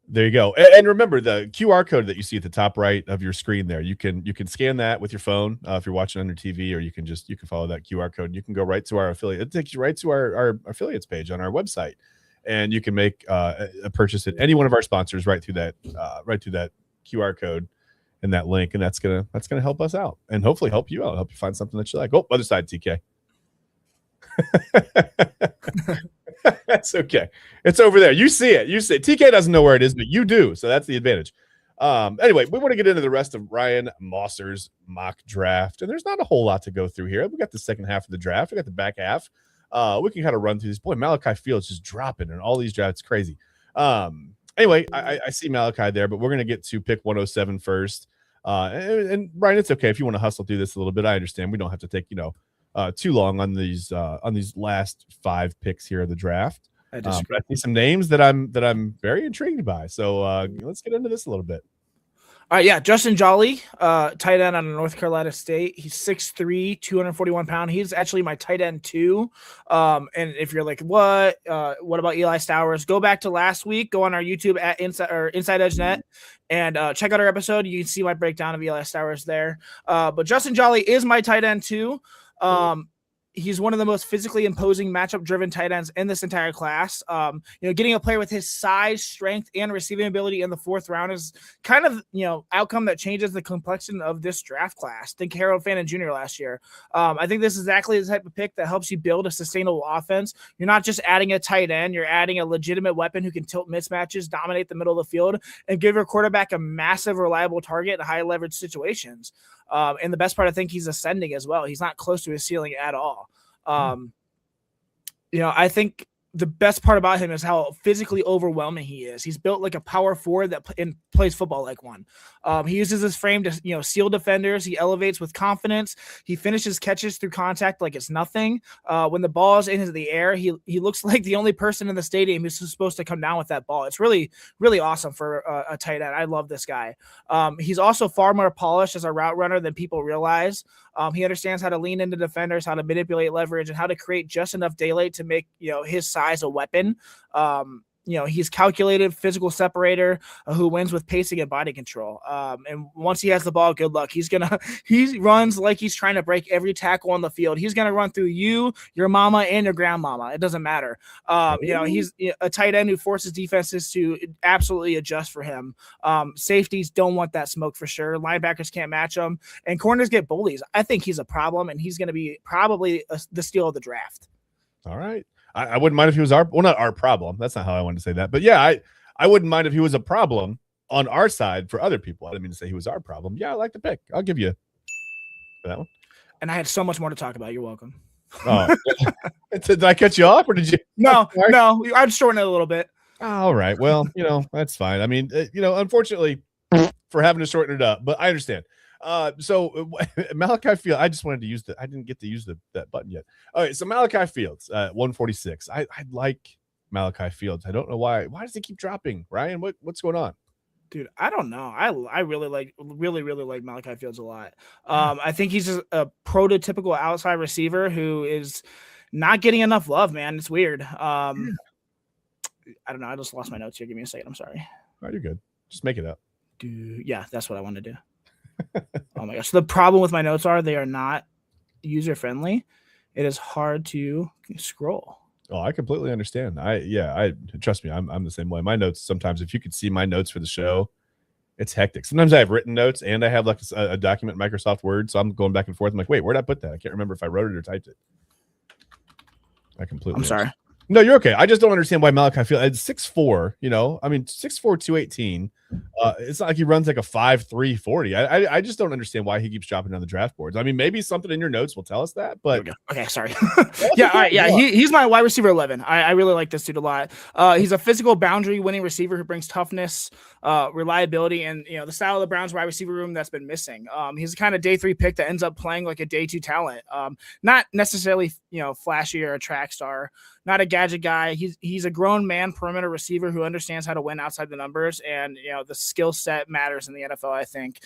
There you go. And remember the QR code that you see at the top right of your screen there. You can scan that with your phone if you're watching on your TV, or you can follow that QR code. You can go right to our affiliate. It takes you right to our affiliates page on our website, and you can make a purchase at any one of our sponsors right through that QR code and that link, and that's gonna help us out and hopefully help you out, help you find something that you like. Oh, other side, TK. That's okay. It's over there. You see it. TK doesn't know where it is, but you do. So that's the advantage. Anyway, we want to get into the rest of Ryan Mossor's mock draft. And there's not a whole lot to go through here. We got the second half of the draft. We got the back half. We can kind of run through this. Boy, Malachi Fields just dropping in all these drafts. Crazy. Anyway, I see Malachi there, but we're going to get to pick 107 first. And Ryan, it's okay if you want to hustle through this a little bit. I understand. We don't have to take, too long on these last 5 picks here of the draft. I see some names that I'm very intrigued by. So let's get into this a little bit. All right, yeah, Justin Jolly, tight end out of North Carolina State. He's 6'3", 241 pounds. He's actually my tight end too. And if you're like, what about Eli Stowers? Go back to last week. Go on our YouTube at Inside Edge Net and check out our episode. You can see my breakdown of Eli Stowers there. But Justin Jolly is my tight end too. He's one of the most physically imposing matchup-driven tight ends in this entire class. Getting a player with his size, strength, and receiving ability in the 4th round is kind of, outcome that changes the complexion of this draft class. Think Harold Fannin Jr. last year. I think this is exactly the type of pick that helps you build a sustainable offense. You're not just adding a tight end. You're adding a legitimate weapon who can tilt mismatches, dominate the middle of the field, and give your quarterback a massive, reliable target in high-leverage situations. And the best part, I think he's ascending as well. He's not close to his ceiling at all. I think the best part about him is how physically overwhelming he is. He's built like a power forward that plays football like one. He uses his frame to, seal defenders. He elevates with confidence. He finishes catches through contact like it's nothing. When the ball is in the air, he looks like the only person in the stadium who's supposed to come down with that ball. It's really, really awesome for a tight end. I love this guy. He's also far more polished as a route runner than people realize. He understands how to lean into defenders, how to manipulate leverage, and how to create just enough daylight to make, his size a weapon. He's calculated physical separator who wins with pacing and body control. And once he has the ball, good luck. He runs like he's trying to break every tackle on the field. He's going to run through you, your mama, and your grandmama. It doesn't matter. He's a tight end who forces defenses to absolutely adjust for him. Safeties don't want that smoke for sure. Linebackers can't match him, and corners get bullies. I think he's a problem, and he's going to be probably the steal of the draft. All right. I wouldn't mind if he was not our problem. That's not how I wanted to say that. But yeah, I wouldn't mind if he was a problem on our side for other people. I didn't mean to say he was our problem. Yeah, I like the pick. I'll give you that one. And I had so much more to talk about. You're welcome. Oh, did I cut you off or did you? No, I'd shorten it a little bit. All right. Well, that's fine. I mean, unfortunately for having to shorten it up, but I understand. So Malachi Fields, I just wanted to use I didn't get to use that button yet. All right, so Malachi Fields, 146. I like Malachi Fields. I don't know why. Why does he keep dropping? Ryan, what's going on? Dude, I don't know. I really like Malachi Fields a lot. I think he's a prototypical outside receiver who is not getting enough love, man. It's weird. I don't know. I just lost my notes here. Give me a second. I'm sorry. Oh, you're good. Just make it up. Yeah, that's what I want to do. Oh my gosh. The problem with my notes are they are not user friendly. It is hard to scroll. Oh, I completely understand. I trust me. I'm the same way. My notes, sometimes if you could see my notes for the show, it's hectic. Sometimes I have written notes and I have like a document in Microsoft Word. So I'm going back and forth. I'm like, wait, where'd I put that? I can't remember if I wrote it or typed it. I'm sorry. No, you're okay. I just don't understand why Malachi Fields at 6'4", 6'4", 218. It's not like he runs like a 5'3", 40. I just don't understand why he keeps dropping down the draft boards. I mean, maybe something in your notes will tell us that, but okay, sorry. Yeah, all right, yeah. He's my wide receiver 11. I really like this dude a lot. He's a physical boundary winning receiver who brings toughness, reliability, and the style of the Browns wide receiver room that's been missing. He's the kind of day 3 pick that ends up playing like a day 2 talent. Not necessarily flashy or a track star. Not a gadget guy. He's a grown man perimeter receiver who understands how to win outside the numbers, and the skill set matters in the NFL. I think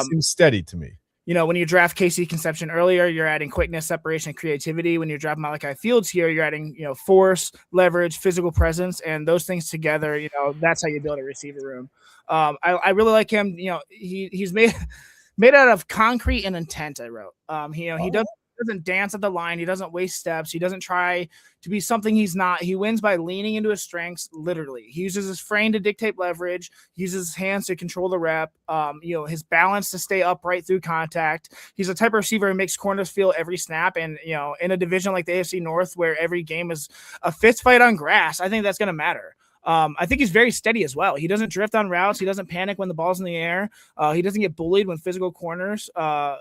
seems steady to me. When you draft Casey Conception earlier, you're adding quickness, separation, and creativity. When you draft Malachi Fields here, you're adding force, leverage, physical presence, and those things together. That's how you build a receiver room. I really like him. He's made out of concrete and intent. I wrote. He doesn't dance at the line. He doesn't waste steps. He doesn't try to be something he's not. He wins by leaning into his strengths, literally. He uses his frame to dictate leverage. He uses his hands to control the rep. His balance to stay upright through contact. He's a type of receiver who makes corners feel every snap. And, in a division like the AFC North where every game is a fist fight on grass, I think that's going to matter. I think he's very steady as well. He doesn't drift on routes. He doesn't panic when the ball's in the air. He doesn't get bullied when physical corners are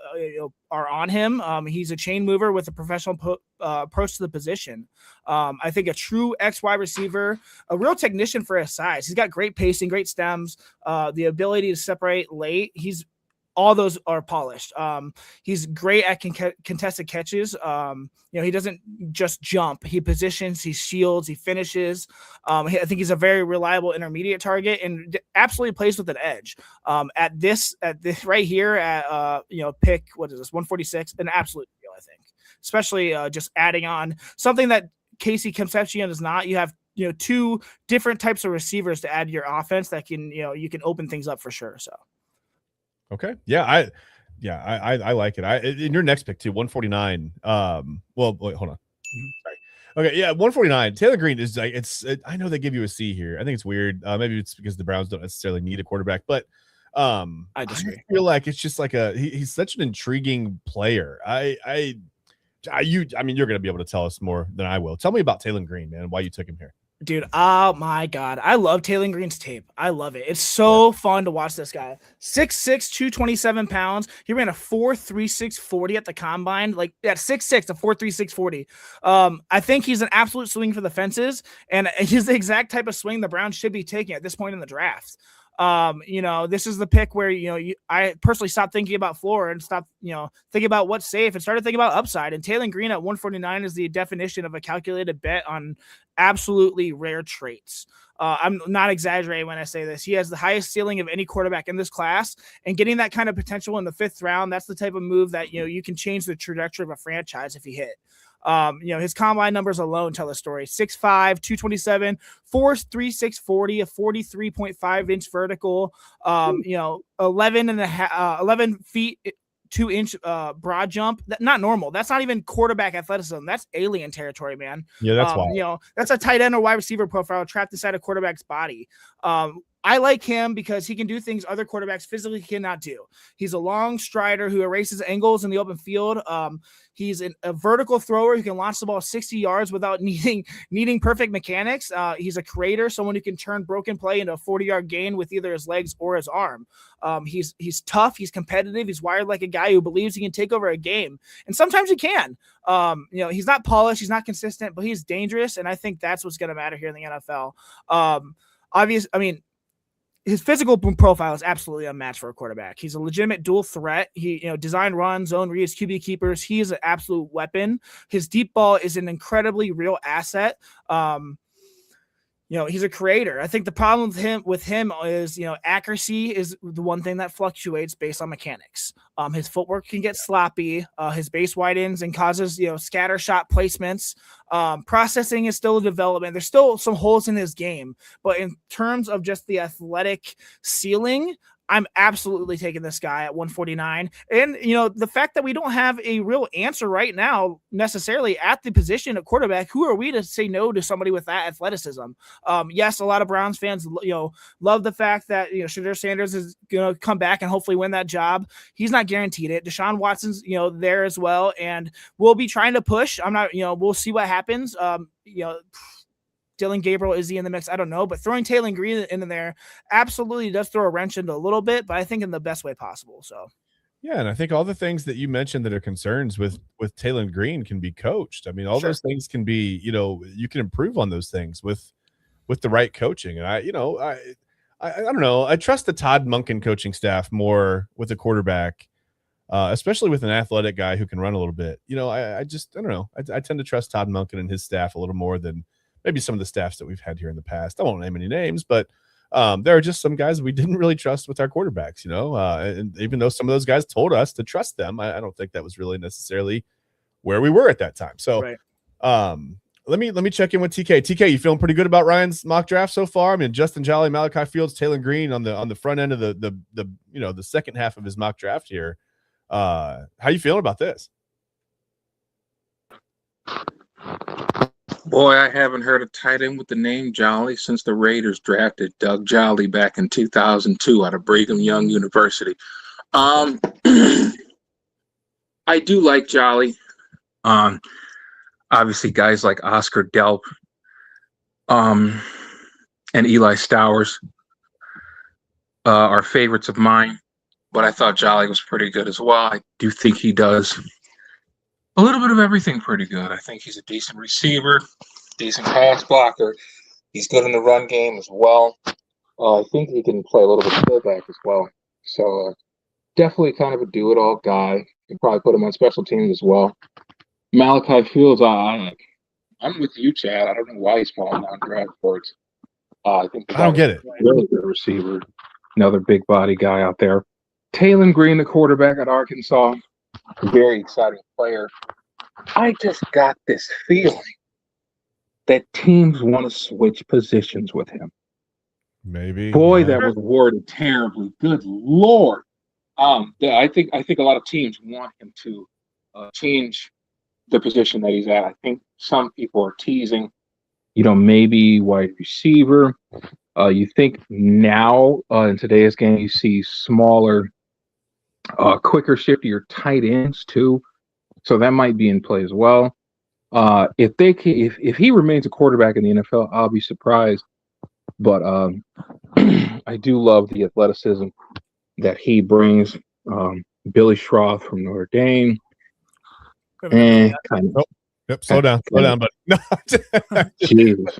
on him. He's a chain mover with a professional approach to the position. I think a true X wide receiver, a real technician for his size. He's got great pacing, great stems, the ability to separate late. All those are polished. He's great at contested catches. He doesn't just jump. He positions, he shields, he finishes. I think he's a very reliable intermediate target and absolutely plays with an edge. At this right here at pick, what is this, 146, an absolute deal, I think. Especially just adding on something that Casey Concepcion is not. You have 2 different types of receivers to add to your offense that can you can open things up for sure. So. Okay. Yeah. I like it. In your next pick too, 149. Well, wait, hold on. Sorry. Okay. Yeah. 149. Taylor Green is like, I know they give you a C here. I think it's weird. Maybe it's because the Browns don't necessarily need a quarterback, but I disagree. I feel like it's just like he's such an intriguing player. I mean, you're going to be able to tell us more than I will. Tell me about Taylor Green, man, and why you took him here. Dude, oh my God. I love Taylor Green's tape. I love it. It's so fun to watch this guy. 6'6", 227 pounds. He ran a 4.36 40 at the combine. Like at 6'6", a 4.36 40. I think he's an absolute swing for the fences, and he's the exact type of swing the Browns should be taking at this point in the draft. This is the pick where, I personally stopped thinking about floor and stopped, thinking about what's safe and started thinking about upside. And Taylor Green at 149 is the definition of a calculated bet on absolutely rare traits. I'm not exaggerating when I say this. He has the highest ceiling of any quarterback in this class, and getting that kind of potential in the 5th round, that's the type of move that, you can change the trajectory of a franchise if he hit. His combine numbers alone tell a story. 6'5", 227, 4.36 40, a 43.5-inch vertical. 11 feet 2-inch broad jump. Not normal. That's not even quarterback athleticism. That's alien territory, man. Yeah, that's wild. That's a tight end or wide receiver profile trapped inside a quarterback's body. I like him because he can do things other quarterbacks physically cannot do. He's a long strider who erases angles in the open field. He's a vertical thrower who can launch the ball 60 yards without needing perfect mechanics. He's a creator, someone who can turn broken play into a 40-yard gain with either his legs or his arm. He's tough. He's competitive. He's wired like a guy who believes he can take over a game. And sometimes he can. He's not polished. He's not consistent, but he's dangerous. And I think that's what's going to matter here in the NFL. His physical profile is absolutely unmatched for a quarterback. He's a legitimate dual threat. He, design runs, zone reads, QB keepers. He is an absolute weapon. His deep ball is an incredibly real asset. He's a creator. I think the problem with him is, accuracy is the one thing that fluctuates based on mechanics. His footwork can get sloppy. His base widens and causes, scatter shot placements. Processing is still a development. There's still some holes in his game, but in terms of just the athletic ceiling, I'm absolutely taking this guy at 149. And, the fact that we don't have a real answer right now necessarily at the position of quarterback, who are we to say no to somebody with that athleticism? Yes, a lot of Browns fans, love the fact that, Shadur Sanders is going to come back and hopefully win that job. He's not guaranteed it. Deshaun Watson's, there as well. And we'll be trying to push. We'll see what happens. Dylan Gabriel, is he in the mix? I don't know, but throwing Taylor Green in there absolutely does throw a wrench into a little bit, but I think in the best way possible. So, yeah, and I think all the things that you mentioned that are concerns with Taylor Green can be coached. I mean, all those things can be, you can improve on those things with the right coaching. And I don't know. I trust the Todd Monken coaching staff more with a quarterback, especially with an athletic guy who can run a little bit. I don't know. I tend to trust Todd Monken and his staff a little more than maybe some of the staffs that we've had here in the past. I won't name any names, but there are just some guys we didn't really trust with our quarterbacks, and even though some of those guys told us to trust them, I don't think that was really necessarily where we were at that time. So let me check in with TK. TK, you feeling pretty good about Ryan's mock draft so far? I mean, Justin Jolly, Malachi Fields, Taylor Green on the front end of the second half of his mock draft here. How you feeling about this? Boy, I haven't heard a tight end with the name Jolly since the Raiders drafted Doug Jolly back in 2002 out of Brigham Young University. I do like Jolly. Obviously, guys like Oscar Delp and Eli Stowers are favorites of mine, but I thought Jolly was pretty good as well. I do think he does a little bit of everything pretty good. I think he's a decent receiver, decent pass blocker. He's good in the run game as well. I think he can play a little bit of fullback as well. So definitely kind of a do-it-all guy. You can probably put him on special teams as well. Malachi Fields, I'm with you, Chad. I don't know why he's falling down draft boards. I don't get it. Really good receiver. Another big body guy out there. Taylor Green, the quarterback at Arkansas. Very exciting player. I just got this feeling that teams want to switch positions with him. Maybe. Boy, that was worded terribly. Good Lord. I think a lot of teams want him to change the position that he's at. I think some people are teasing, maybe wide receiver. You think now in today's game you see smaller, quicker, shiftier tight ends too, so that might be in play as well. If he remains a quarterback in the NFL, I'll be surprised. But I do love the athleticism that he brings. Billy Schroth from Notre Dame. Slow down, buddy. No, Jesus.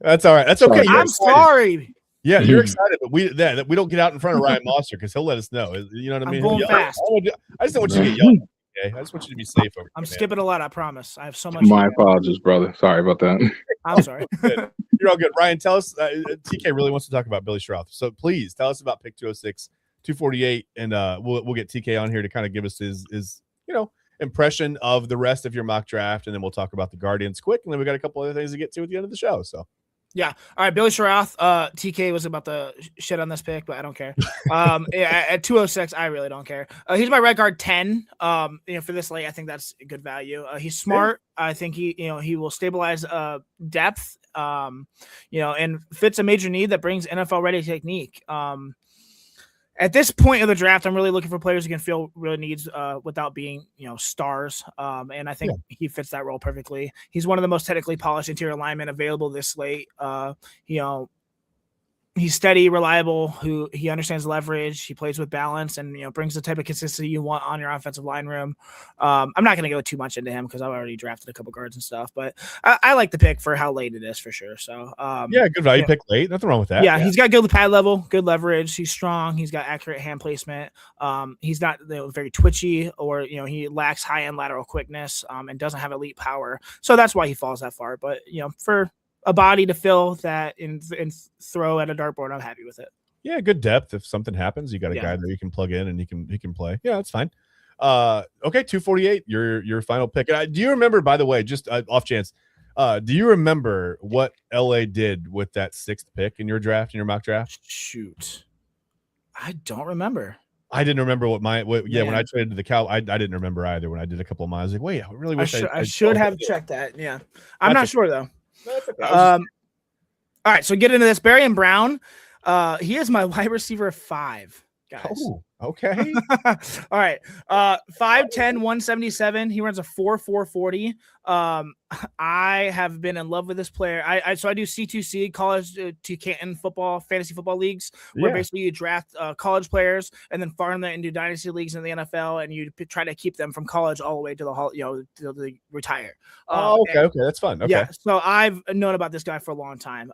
That's all right. That's okay. I'm sorry. Yeah, you're excited, but we don't get out in front of Ryan Mossor because he'll let us know. You know what I mean? I'm going fast. I just don't want you to get yelled at. Okay? I just want you to be safe over I'm skipping a lot, I promise. I have so much. My apologies, brother. Sorry about that. I'm sorry. You're all good. Ryan, tell us. TK really wants to talk about Billy Schroth, so please tell us about pick 206, 248, and we'll get TK on here to kind of give us his impression of the rest of your mock draft, and then we'll talk about the Guardians quick, and then we got a couple other things to get to at the end of the show. So. Yeah. All right. Billy Schroth. TK was about to shit on this pick, but I don't care. At 206, I really don't care. He's my red guard 10. For this late, I think that's a good value. He's smart. I think he will stabilize depth. And fits a major need that brings NFL ready technique. At this point of the draft, I'm really looking for players who can fill real needs without being, stars. And I think he fits that role perfectly. He's one of the most technically polished interior linemen available this late. He's steady, reliable, who he understands leverage. He plays with balance and, brings the type of consistency you want on your offensive line room. I'm not going to go too much into him because I've already drafted a couple guards and stuff, but I like the pick for how late it is for sure. So, good value pick late. Nothing wrong with that. Yeah, he's got good pad level, good leverage. He's strong. He's got accurate hand placement. He's not very twitchy or, he lacks high end lateral quickness and doesn't have elite power. So that's why he falls that far. But, for a body to fill that and throw at a dartboard, I'm happy with it. Yeah, good depth. If something happens, you got a guy that you can plug in and he can play. Yeah, that's fine. Okay, 248. Your final pick. Do you remember, by the way, just off chance, do you remember what LA did with that 6th pick in your your mock draft? Shoot, I don't remember. I didn't remember when I traded to the Cow. I didn't remember either. When I did a couple of miles, I was like, wait, I really wish I should have checked that. Yeah, I'm not sure though. Okay. All right, so get into this. Barry Brown. He is my wide receiver 5, guys. Oh, okay. All right. 5'10", 177. He runs a 4.40. I have been in love with this player. I do C2C, college to Canton football, fantasy football leagues, where basically you draft college players and then farm them into dynasty leagues in the NFL, and you try to keep them from college all the way to till they retire. Okay, that's fun. Okay. Yeah, so I've known about this guy for a long time.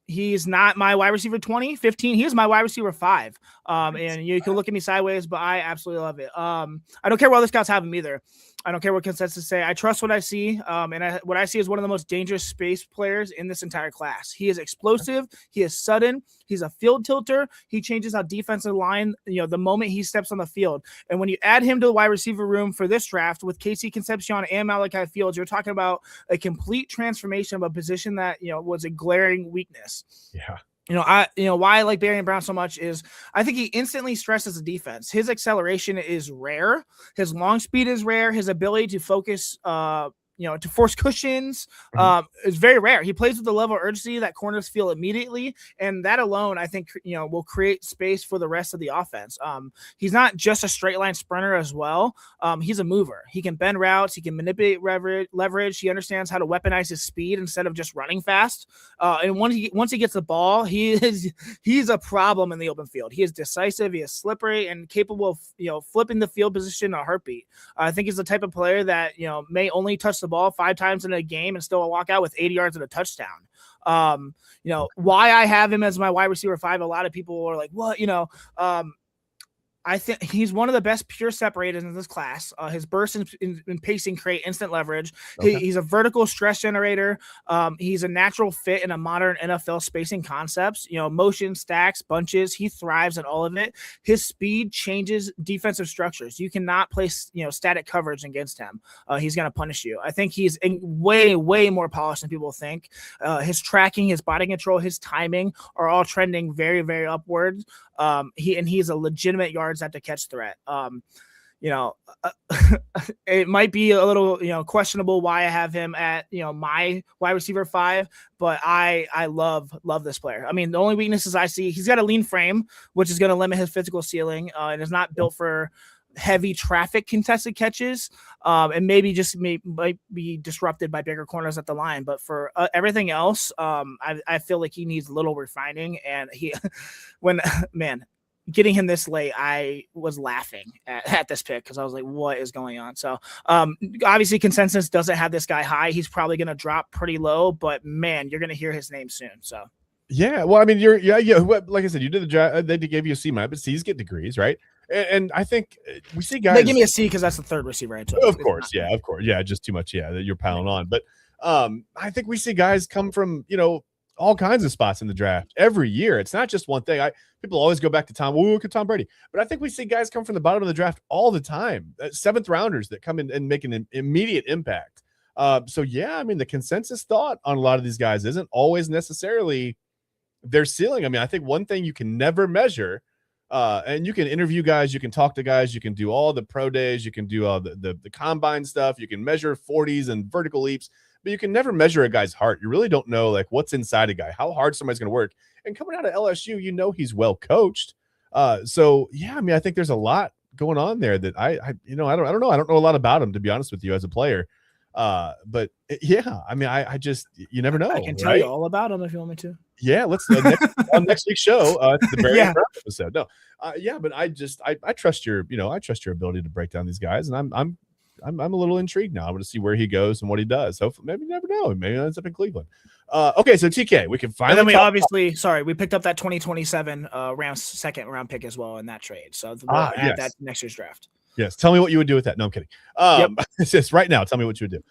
He's not my wide receiver 20, 15. He is my wide receiver 5. And you can look at me sideways, but I absolutely love it. I don't care what other scouts have him either. I don't care what consensus say. I trust what I see. What I see is one of the most dangerous space players in this entire class. He is explosive. He is sudden. He's a field tilter. He changes how defensive line, the moment he steps on the field. And when you add him to the wide receiver room for this draft with Casey Concepcion and Malachi Fields, you're talking about a complete transformation of a position that, was a glaring weakness. Yeah. Why I like Barry Brown so much is I think he instantly stresses the defense. His acceleration is rare. His long speed is rare. His ability to focus, to force cushions is very rare. He plays with the level of urgency that corners feel immediately. And that alone, I think, will create space for the rest of the offense. He's not just a straight line sprinter as well. He's a mover. He can bend routes. He can manipulate leverage. He understands how to weaponize his speed instead of just running fast. And once he gets the ball, he's a problem in the open field. He is decisive. He is slippery and capable of, flipping the field position in a heartbeat. I think he's the type of player that, may only touch the ball 5 times in a game and still walk out with 80 yards and a touchdown. Why I have him as my wide receiver 5, a lot of people are like, what, I think he's one of the best pure separators in this class. His burst and pacing create instant leverage. Okay. He's a vertical stress generator. He's a natural fit in a modern NFL spacing concepts. Motion, stacks, bunches. He thrives in all of it. His speed changes defensive structures. You cannot place static coverage against him. He's going to punish you. I think he's way, way more polished than people think. His tracking, his body control, his timing are all trending very, very upwards. He's a legitimate yards after catch threat. It might be a little, questionable why I have him at, my wide receiver 5, but I love this player. I mean, the only weaknesses I see, he's got a lean frame, which is going to limit his physical ceiling, and is not built for heavy traffic contested catches, and maybe just might be disrupted by bigger corners at the line. But for everything else, I feel like he needs a little refining. And getting him this late, I was laughing at this pick because I was like, what is going on? So obviously consensus doesn't have this guy high. He's probably going to drop pretty low, but man, you're going to hear his name soon. So yeah, well, I mean, like I said, you did the job. They gave you a C-, but C's get degrees, right? And I think we see guys. They give me a C because that's the 3rd receiver I took. Of course, just too much. Yeah, that you're piling on. But I think we see guys come from all kinds of spots in the draft every year. It's not just one thing. People always go back to Tom. Well, look at Tom Brady, but I think we see guys come from the bottom of the draft all the time. Seventh rounders that come in and make an immediate impact. So yeah, I mean, the consensus thought on a lot of these guys isn't always necessarily their ceiling. I mean, I think one thing you can never measure, and you can interview guys, you can talk to guys, you can do all the pro days, you can do all the combine stuff, you can measure 40s and vertical leaps, but you can never measure a guy's heart. You really don't know like what's inside a guy, how hard somebody's going to work. And coming out of LSU, you know he's well coached. So yeah, I mean, I think there's a lot going on there that I don't know. I don't know a lot about him, to be honest with you, as a player. But yeah, I mean, I just, you never know. I can tell you all about him if you want me to. Yeah, let's on next week's show. It's the Barry Brown episode. No, yeah, but I trust your, I trust your ability to break down these guys, and I'm a little intrigued now. I want to see where he goes and what he does. Hopefully, maybe you never know. Maybe he ends up in Cleveland. Okay, so TK, we can finally. And then we picked up that 2027 second round pick as well in that trade. So we'll add that to next year's draft. Yes. Tell me what you would do with that. No, I'm kidding. It's just right now. Tell me what you would do.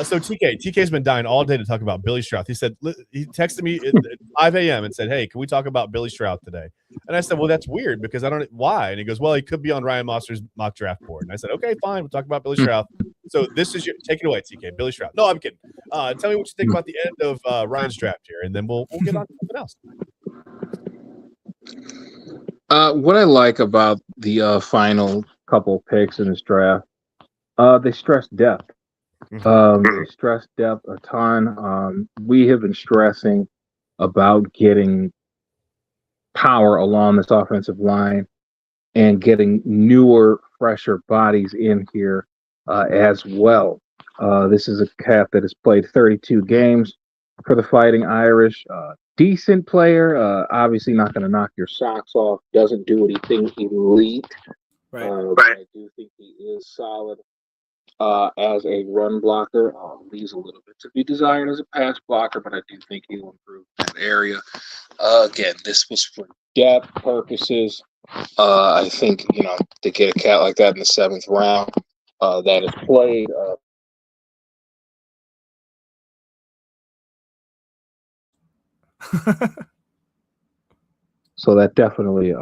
So TK's been dying all day to talk about Billy Stroud. He said, he texted me at 5 a.m. and said, hey, can we talk about Billy Stroud today? And I said, well, that's weird because I don't know why. And he goes, well, he could be on Ryan Mossor's mock draft board. And I said, okay, fine. We'll talk about Billy Stroud. So this is take it away, TK. Billy Stroud. No, I'm kidding. Tell me what you think about the end of Ryan's draft here, and then we'll get on to something else. What I like about the final couple picks in this draft, they stress depth. They stress depth a ton. We have been stressing about getting power along this offensive line and getting newer, fresher bodies in here as well. This is a cat that has played 32 games for the Fighting Irish. Decent player, obviously not going to knock your socks off. Doesn't do anything elite. Right. But I do think he is solid as a run blocker. Leaves a little bit to be desired as a pass blocker, but I do think he'll improve that area. Again, this was for depth purposes. I think, to get a cat like that in the 7th round that is played. So that definitely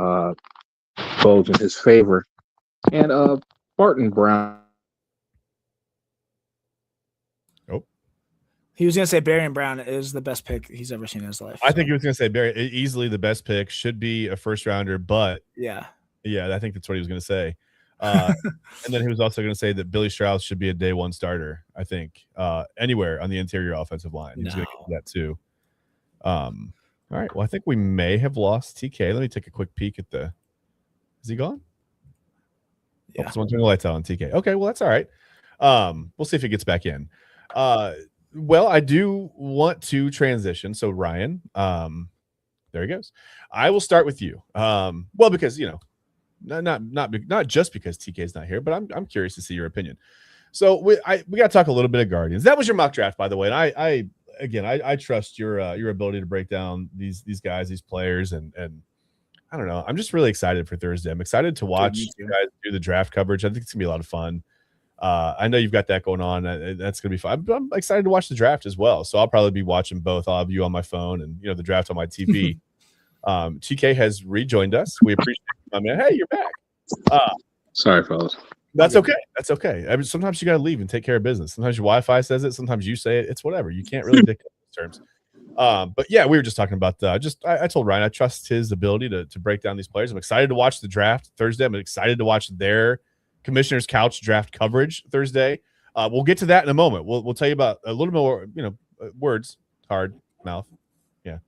bodes in his favor. And Barton Brown. Oh, he was going to say Barry Brown is the best pick he's ever seen in his life. I think he was going to say Barry, easily the best pick, should be a first rounder, but yeah, I think that's what he was going to say. And then he was also going to say that Billy Stroud should be a day one starter. I think anywhere on the interior offensive line, he's going to get that too. All right. Well, I think we may have lost TK. Let me take a quick peek at the. Is he gone? Yeah. Someone turn the lights on, TK. Okay. Well, that's all right. We'll see if he gets back in. Well, I do want to transition. So Ryan, there he goes. I will start with you. Well, because not just because TK is not here, but I'm curious to see your opinion. So we got to talk a little bit of Guardians. That was your mock draft, by the way, and I trust your ability to break down these guys, these players, and I don't know. I'm just really excited for Thursday. I'm excited to watch you guys do the draft coverage. I think it's gonna be a lot of fun. I know you've got that going on. That's gonna be fun. I'm excited to watch the draft as well. So I'll probably be watching both of you on my phone and the draft on my TV. TK has rejoined us. We appreciate you, my man. Hey, you're back. Sorry, fellas. That's okay. That's okay. I mean, sometimes you got to leave and take care of business. Sometimes your Wi-Fi says it. Sometimes you say it. It's whatever. You can't really dictate those terms. But yeah, we were just talking about I told Ryan I trust his ability to break down these players. I'm excited to watch the draft Thursday. I'm excited to watch their Commissioner's Couch draft coverage Thursday. We'll get to that in a moment. We'll tell you about a little more, words, hard mouth. Yeah.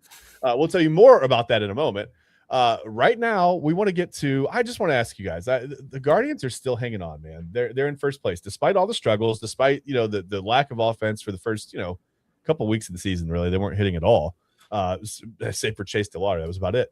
We'll tell you more about that in a moment. Right now, we want to get to. I just want to ask you guys. The Guardians are still hanging on, man. They're in first place despite all the struggles, despite the lack of offense for the first couple of weeks of the season. Really, they weren't hitting at all. Save for Chase DeLauder, that was about it.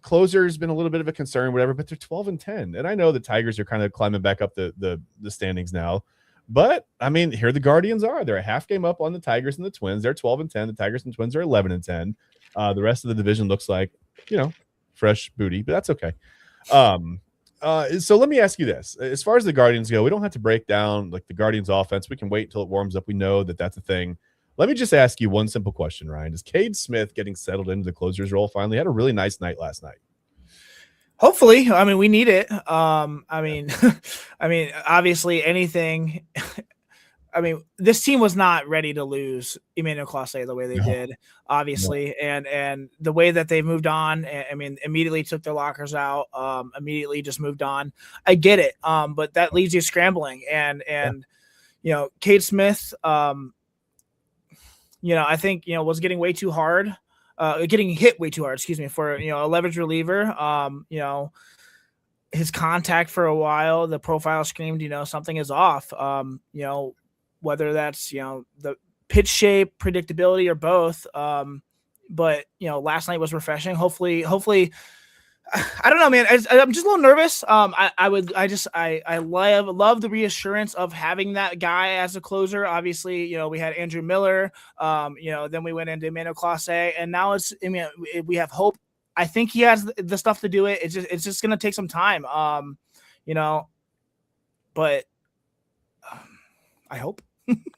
Closer's been a little bit of a concern, whatever, but they're 12-10, and I know the Tigers are kind of climbing back up the standings now. But I mean, here the Guardians are. They're a half game up on the Tigers and the Twins. They're 12-10. The Tigers and Twins are 11-10. The rest of the division looks like, fresh booty, but that's okay. So let me ask you this. As far as the Guardians go, we don't have to break down like the Guardians offense. We can wait until it warms up. We know that that's a thing. Let me just ask you one simple question, Ryan. Is Cade Smith getting settled into the closer's role finally? Had a really nice night last night. Hopefully, I mean, we need it. I mean, obviously, anything. I mean, this team was not ready to lose Emmanuel Clase the way they did, obviously, and the way that they moved on. I mean, immediately took their lockers out, immediately just moved on. I get it, but that leaves you scrambling, and Cade Smith, I think was getting way too hard, getting hit way too hard. Excuse me, for a leverage reliever. His contact for a while, the profile screamed, something is off. Whether that's, the pitch shape, predictability, or both. But last night was refreshing. Hopefully, I don't know, man. I'm just a little nervous. I love the reassurance of having that guy as a closer. Obviously, we had Andrew Miller, then we went into Emmanuel Clase, and now we have hope. I think he has the stuff to do it. It's just going to take some time. But I hope.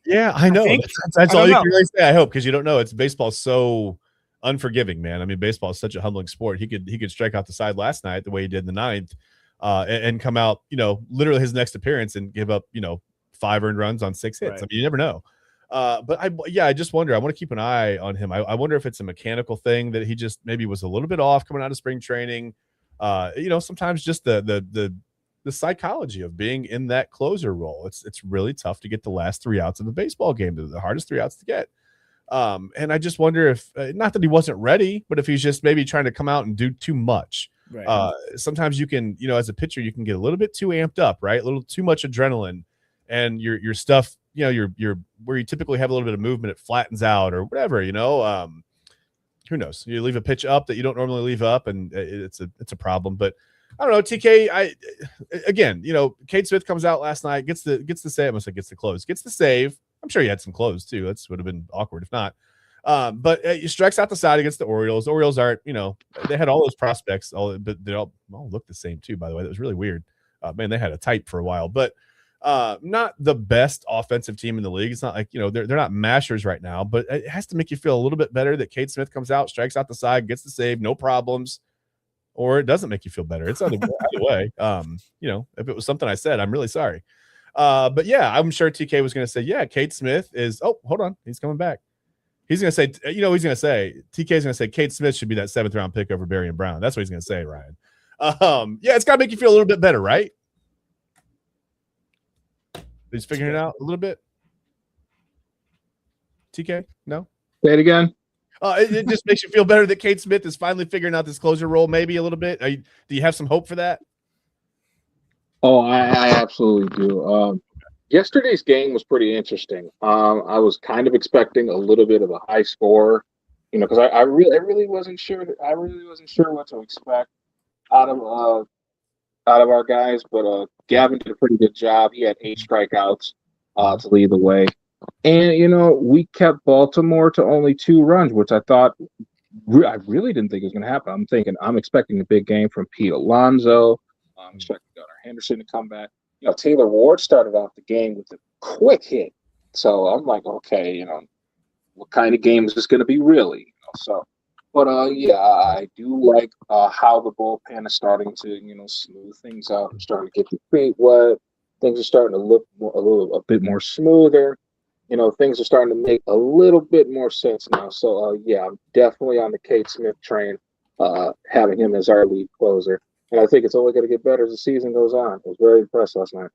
Yeah, I know. That's all you can really say. I hope, because you don't know. It's baseball so unforgiving, man. I mean, baseball is such a humbling sport. He could strike out the side last night the way he did in the ninth, and come out, literally his next appearance and give up, 5 earned runs on 6 hits. Right. I mean, you never know. But I just wonder. I want to keep an eye on him. I wonder if it's a mechanical thing that he just maybe was a little bit off coming out of spring training. Sometimes just the psychology of being in that closer role. It's really tough to get the last 3 outs of a baseball game. They're the hardest 3 outs to get. And I just wonder if, not that he wasn't ready, but if he's just maybe trying to come out and do too much. Right. Sometimes you can, as a pitcher, you can get a little bit too amped up, right? A little too much adrenaline, and your stuff, you're where you typically have a little bit of movement, it flattens out or whatever, who knows? You leave a pitch up that you don't normally leave up, and it's a problem. But I don't know, TK. Cade Smith comes out last night, gets the save. I must say gets the close, gets the save. I'm sure he had some close too. That would have been awkward if not. But he strikes out the side against the Orioles. The Orioles aren't, they had all those prospects, but they all look the same too. By the way, that was really weird. Man, they had a type for a while, but not the best offensive team in the league. It's not like they're not mashers right now, but it has to make you feel a little bit better that Cade Smith comes out, strikes out the side, gets the save, no problems. Or it doesn't make you feel better. It's either way. If it was something I said, I'm really sorry. But yeah, I'm sure TK was going to say, yeah, Cade Smith is. Oh, hold on, he's coming back. He's going to say, TK's going to say Cade Smith should be that 7th round pick over Barry and Brown. That's what he's going to say, Ryan. Yeah, it's got to make you feel a little bit better, right? He's figuring it out a little bit. TK, no. Say it again. It just makes you feel better that Cade Smith is finally figuring out this closer role, maybe a little bit. Do you have some hope for that? Oh, I absolutely do. Yesterday's game was pretty interesting. I was kind of expecting a little bit of a high score, because I really wasn't sure. I really wasn't sure what to expect out of our guys. But Gavin did a pretty good job. He had 8 strikeouts to lead the way. And, we kept Baltimore to only 2 runs, which I thought I really didn't think it was going to happen. I'm expecting a big game from Pete Alonso. I'm expecting Gunnar Henderson to come back. Taylor Ward started off the game with a quick hit. So I'm like, okay, what kind of game is this going to be really? But I do like how the bullpen is starting to, smooth things out. I'm starting to get the feet wet. Things are starting to look a bit more smoother. Things are starting to make a little bit more sense now. So, I'm definitely on the Cade Smith train, having him as our lead closer. And I think it's only going to get better as the season goes on. I was very impressed last night.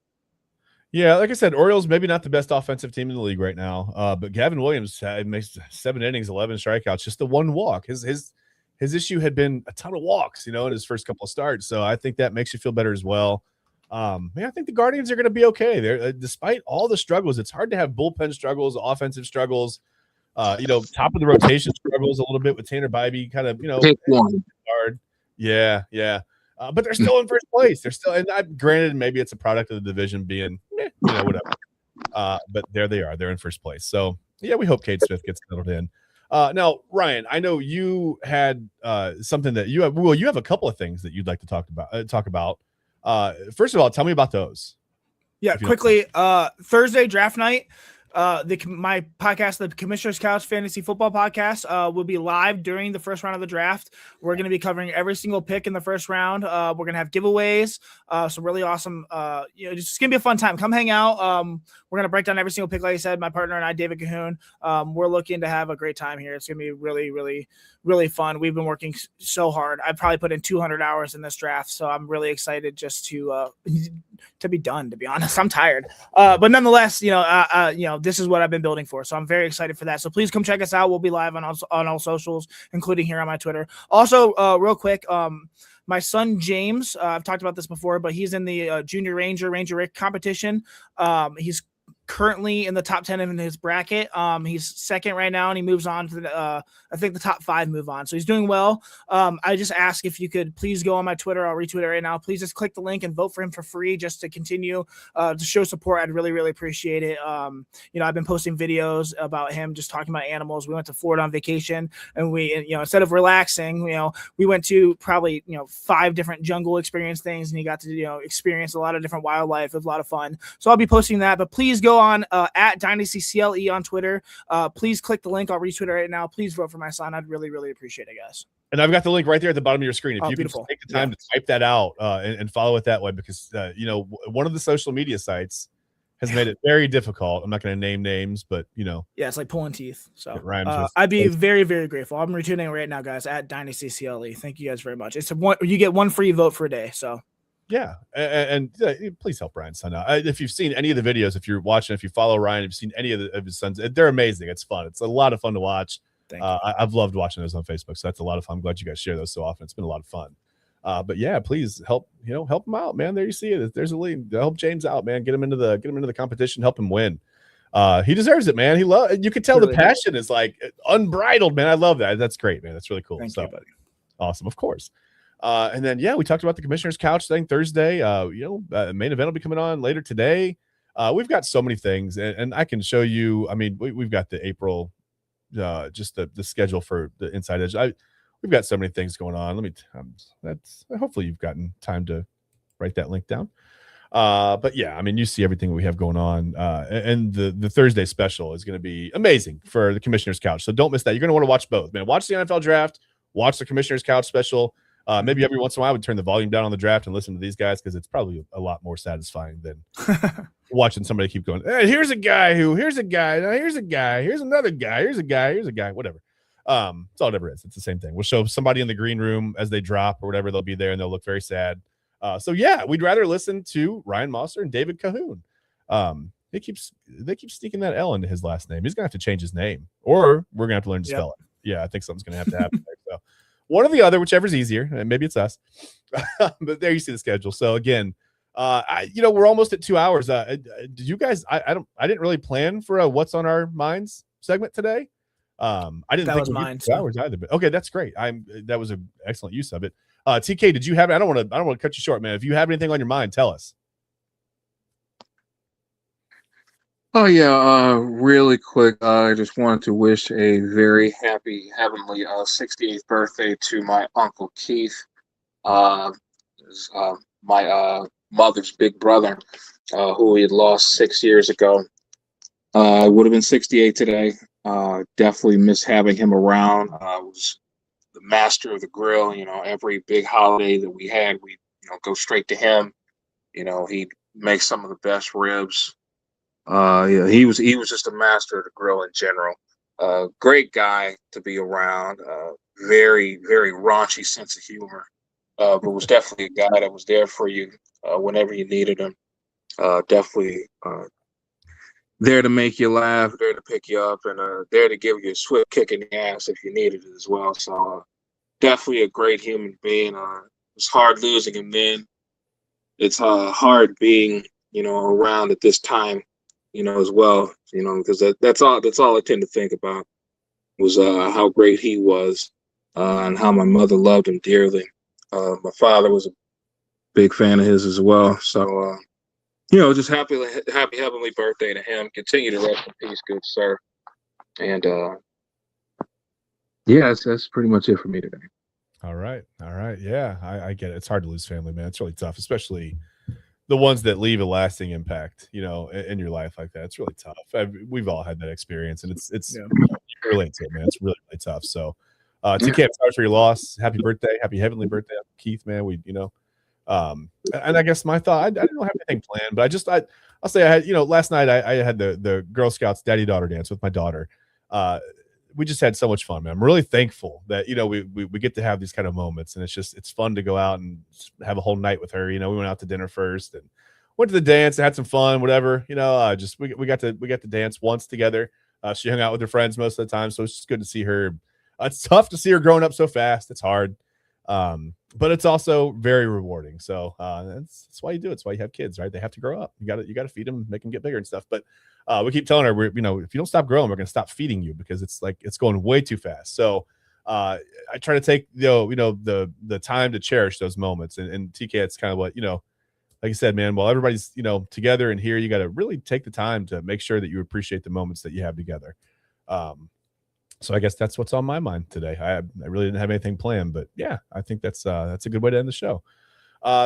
Yeah, like I said, Orioles maybe not the best offensive team in the league right now. But Gavin Williams makes 7 innings, 11 strikeouts, just the 1 walk. His issue had been a ton of walks, in his first couple of starts. So I think that makes you feel better as well. I think the Guardians are going to be okay. They're despite all the struggles. It's hard to have bullpen struggles, offensive struggles. Top of the rotation struggles a little bit with Tanner Bybee, kind of hard. Yeah. But they're still in first place. They're still, and granted, maybe it's a product of the division being, whatever. But there they are. They're in first place. So yeah, we hope Cade Smith gets settled in. Now, Ryan, I know you had something that you have a couple of things that you'd like to talk about. First of all, tell me about those. Yeah, quickly. Thursday draft night. my podcast, the Commissioner's Couch Fantasy Football Podcast, will be live during the first round of the draft. We're going to be covering every single pick in the first round. We're going to have giveaways, some really awesome. It's just going to be a fun time. Come hang out. We're going to break down every single pick, like I said. My partner and I, David Cahoon, we're looking to have a great time here. It's going to be really, really, really fun. We've been working so hard. I probably put in 200 hours in this draft, so I'm really excited just to be done. To be honest, I'm tired, but nonetheless, this is what I've been building for. So I'm very excited for that. So please come check us out. We'll be live on all socials, including here on my Twitter. Also, real quick, my son James, I've talked about this before, but he's in the Junior Ranger Rick competition. He's currently in the top 10 in his bracket. He's second right now, and he moves on to the I think the top 5 move on. So he's doing well. I just ask if you could please go on my Twitter. I'll retweet it right now. Please just click the link and vote for him for free just to continue to show support. I'd really, really appreciate it. I've been posting videos about him just talking about animals. We went to Florida on vacation, and we, instead of relaxing, we went to probably 5 different jungle experience things, and he got to experience a lot of different wildlife. It was a lot of fun. So I'll be posting that, but please go on at DynastyCLE on Twitter. Please click the link. I'll retweet it right now. Please vote for my son. I'd really, really appreciate it, guys. And I've got the link right there at the bottom of your screen. If you can beautiful. take the time to type that out and follow it that way, because one of the social media sites has made it very difficult. I'm not going to name names, but it's like pulling teeth. So rhymes I'd be very, very grateful. I'm retweeting right now, guys, at DynastyCLE. Thank you guys very much. You get one free vote for a day. So yeah, and please help Ryan's son out. If you've seen any of the videos, if you're watching, if you follow Ryan, if you've seen any of his sons, they're amazing. It's fun. It's a lot of fun to watch. I've loved watching those on Facebook, so that's a lot of fun. I'm glad you guys share those so often. It's been a lot of fun. But yeah, please help him out, man. There you see it. There's a lead. Help James out, man. Get him into the competition. Help him win. He deserves it, man. You can tell really the passion is like unbridled, man. I love that. That's great, man. That's really cool. Thank you, buddy. Awesome, of course. And then we talked about the Commissioner's Couch thing Thursday. Main event will be coming on later today. We've got so many things, and I can show you. I mean, we've got the April, just the schedule for the Inside Edge. We've got so many things going on. Hopefully you've gotten time to write that link down. But yeah, I mean, you see everything we have going on, and the Thursday special is going to be amazing for the Commissioner's Couch. So don't miss that. You're going to want to watch both, man. Watch the NFL draft, watch the Commissioner's Couch special. Maybe every once in a while I would turn the volume down on the draft and listen to these guys, because it's probably a lot more satisfying than watching somebody keep going, hey, here's a guy, now here's a guy, here's another guy, here's a guy, whatever. It's all it ever is. It's the same thing. We'll show somebody in the green room as they drop or whatever. They'll be there and they'll look very sad. So yeah, we'd rather listen to Ryan Mossor and David Cahoon. They keep sneaking that L into his last name. He's gonna have to change his name, or we're gonna have to learn to spell it. Yeah, I think something's gonna have to happen there. So one or the other, whichever's easier, and maybe it's us. But there you see the schedule. So again, we're almost at 2 hours. Did you guys? I didn't really plan for a What's on Our Minds segment today. I didn't think it was 2 hours either. But okay, that's great. That was an excellent use of it. TK, did you have? I don't want to cut you short, man. If you have anything on your mind, tell us. Oh yeah, really quick. I just wanted to wish a very happy heavenly 68th birthday to my Uncle Keith, my mother's big brother, who we had lost 6 years ago. I would have been 68 today. Definitely miss having him around. Was the master of the grill. Every big holiday that we had, we go straight to him. He'd make some of the best ribs. He was just a master of the grill in general. Great guy to be around. Very, very raunchy sense of humor. But was definitely a guy that was there for you whenever you needed him. Definitely there to make you laugh, there to pick you up, and there to give you a swift kick in the ass if you needed it as well. So definitely a great human being. It's hard losing him then. It's hard being around at this time. As well, because that's all I tend to think about was how great he was and how my mother loved him dearly. My father was a big fan of his as well. So, just happy heavenly birthday to him. Continue to rest in peace, good sir. And that's pretty much it for me today. All right. Yeah, I get it. It's hard to lose family, man. It's really tough, especially the ones that leave a lasting impact, in your life like that. It's really tough. We've all had that experience, and it's Yeah. you can relate to it, man. It's really, really tough. So, TK, I'm sorry for your loss. Happy birthday, happy heavenly birthday, Keith, man. And I guess my thought, I didn't have anything planned, but I'll say I had, last night I had the Girl Scouts daddy daughter dance with my daughter. We just had so much fun, man. I'm really thankful that, we get to have these kind of moments, and it's fun to go out and have a whole night with her. We went out to dinner first and went to the dance and had some fun, whatever, we got to dance once together. She hung out with her friends most of the time. So it's just good to see her. It's tough to see her growing up so fast. It's hard. But it's also very rewarding. So that's why you do it. It's why you have kids, right? They have to grow up. You got to feed them, make them get bigger and stuff. But we keep telling her, if you don't stop growing, we're going to stop feeding you, because it's going way too fast. So I try to take the time to cherish those moments. And TK, it's kind of what like you said, man. While everybody's together and here, you got to really take the time to make sure that you appreciate the moments that you have together. So I guess that's what's on my mind today. I really didn't have anything planned, but yeah, I think that's a good way to end the show.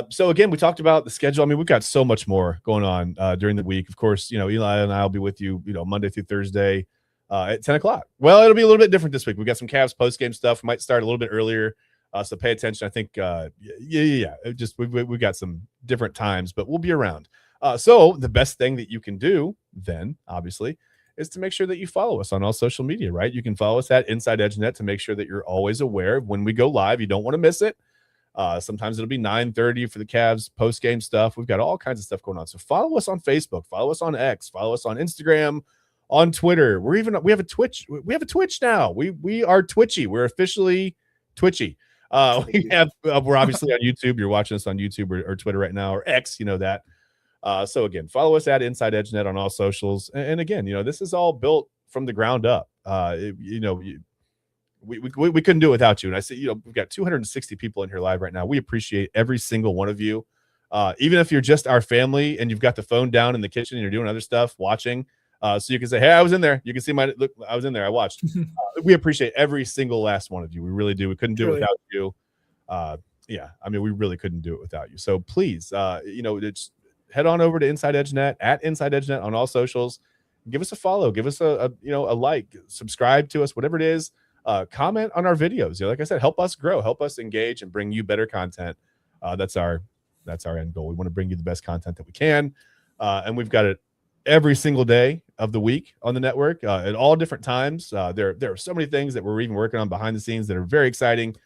So again, we talked about the schedule. I mean, we've got so much more going on during the week. Of course, Eli and I will be with you, Monday through Thursday at 10 o'clock. Well, it'll be a little bit different this week. We've got some Cavs post-game stuff. We might start a little bit earlier. So pay attention. I think, we've got some different times, but we'll be around. So the best thing that you can do then, obviously, is to make sure that you follow us on all social media, right? You can follow us at Inside Edge Net to make sure that you're always aware of when we go live. You don't want to miss it. Sometimes it'll be 9:30 for the Cavs post-game stuff. We've got all kinds of stuff going on. So follow us on Facebook, follow us on X, follow us on Instagram, on Twitter. We have a Twitch. We have a Twitch now. We are Twitchy. We're officially Twitchy. We're obviously on YouTube. You're watching us on YouTube or Twitter right now, or X, that. So again, follow us at Inside Edge Net on all socials. And again, this is all built from the ground up. We couldn't do it without you. And I say, we've got 260 people in here live right now. We appreciate every single one of you. Even if you're just our family and you've got the phone down in the kitchen and you're doing other stuff, watching, so you can say, hey, I was in there. You can see look, I was in there. I watched. We appreciate every single last one of you. We really do. We couldn't do it without you. We really couldn't do it without you. So please, it's head on over to Inside Edge Net, at Inside Edge Net on all socials. Give us a follow. Give us a like. Subscribe to us, whatever it is. Comment on our videos. Like I said, help us grow, help us engage, and bring you better content. That's our end goal. We want to bring you the best content that we can, and we've got it every single day of the week on the network at all different times. There are so many things that we're even working on behind the scenes that are very exciting.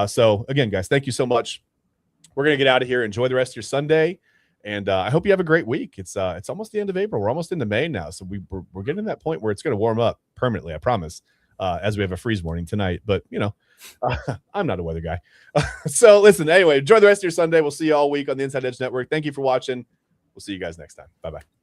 So again, guys, thank you so much. We're gonna get out of here. Enjoy the rest of your Sunday. And I hope you have a great week. It's almost the end of April. We're almost into May now. So we're getting to that point where it's going to warm up permanently, I promise, as we have a freeze warning tonight. But, I'm not a weather guy. So listen, anyway, enjoy the rest of your Sunday. We'll see you all week on the Inside Edge Network. Thank you for watching. We'll see you guys next time. Bye-bye.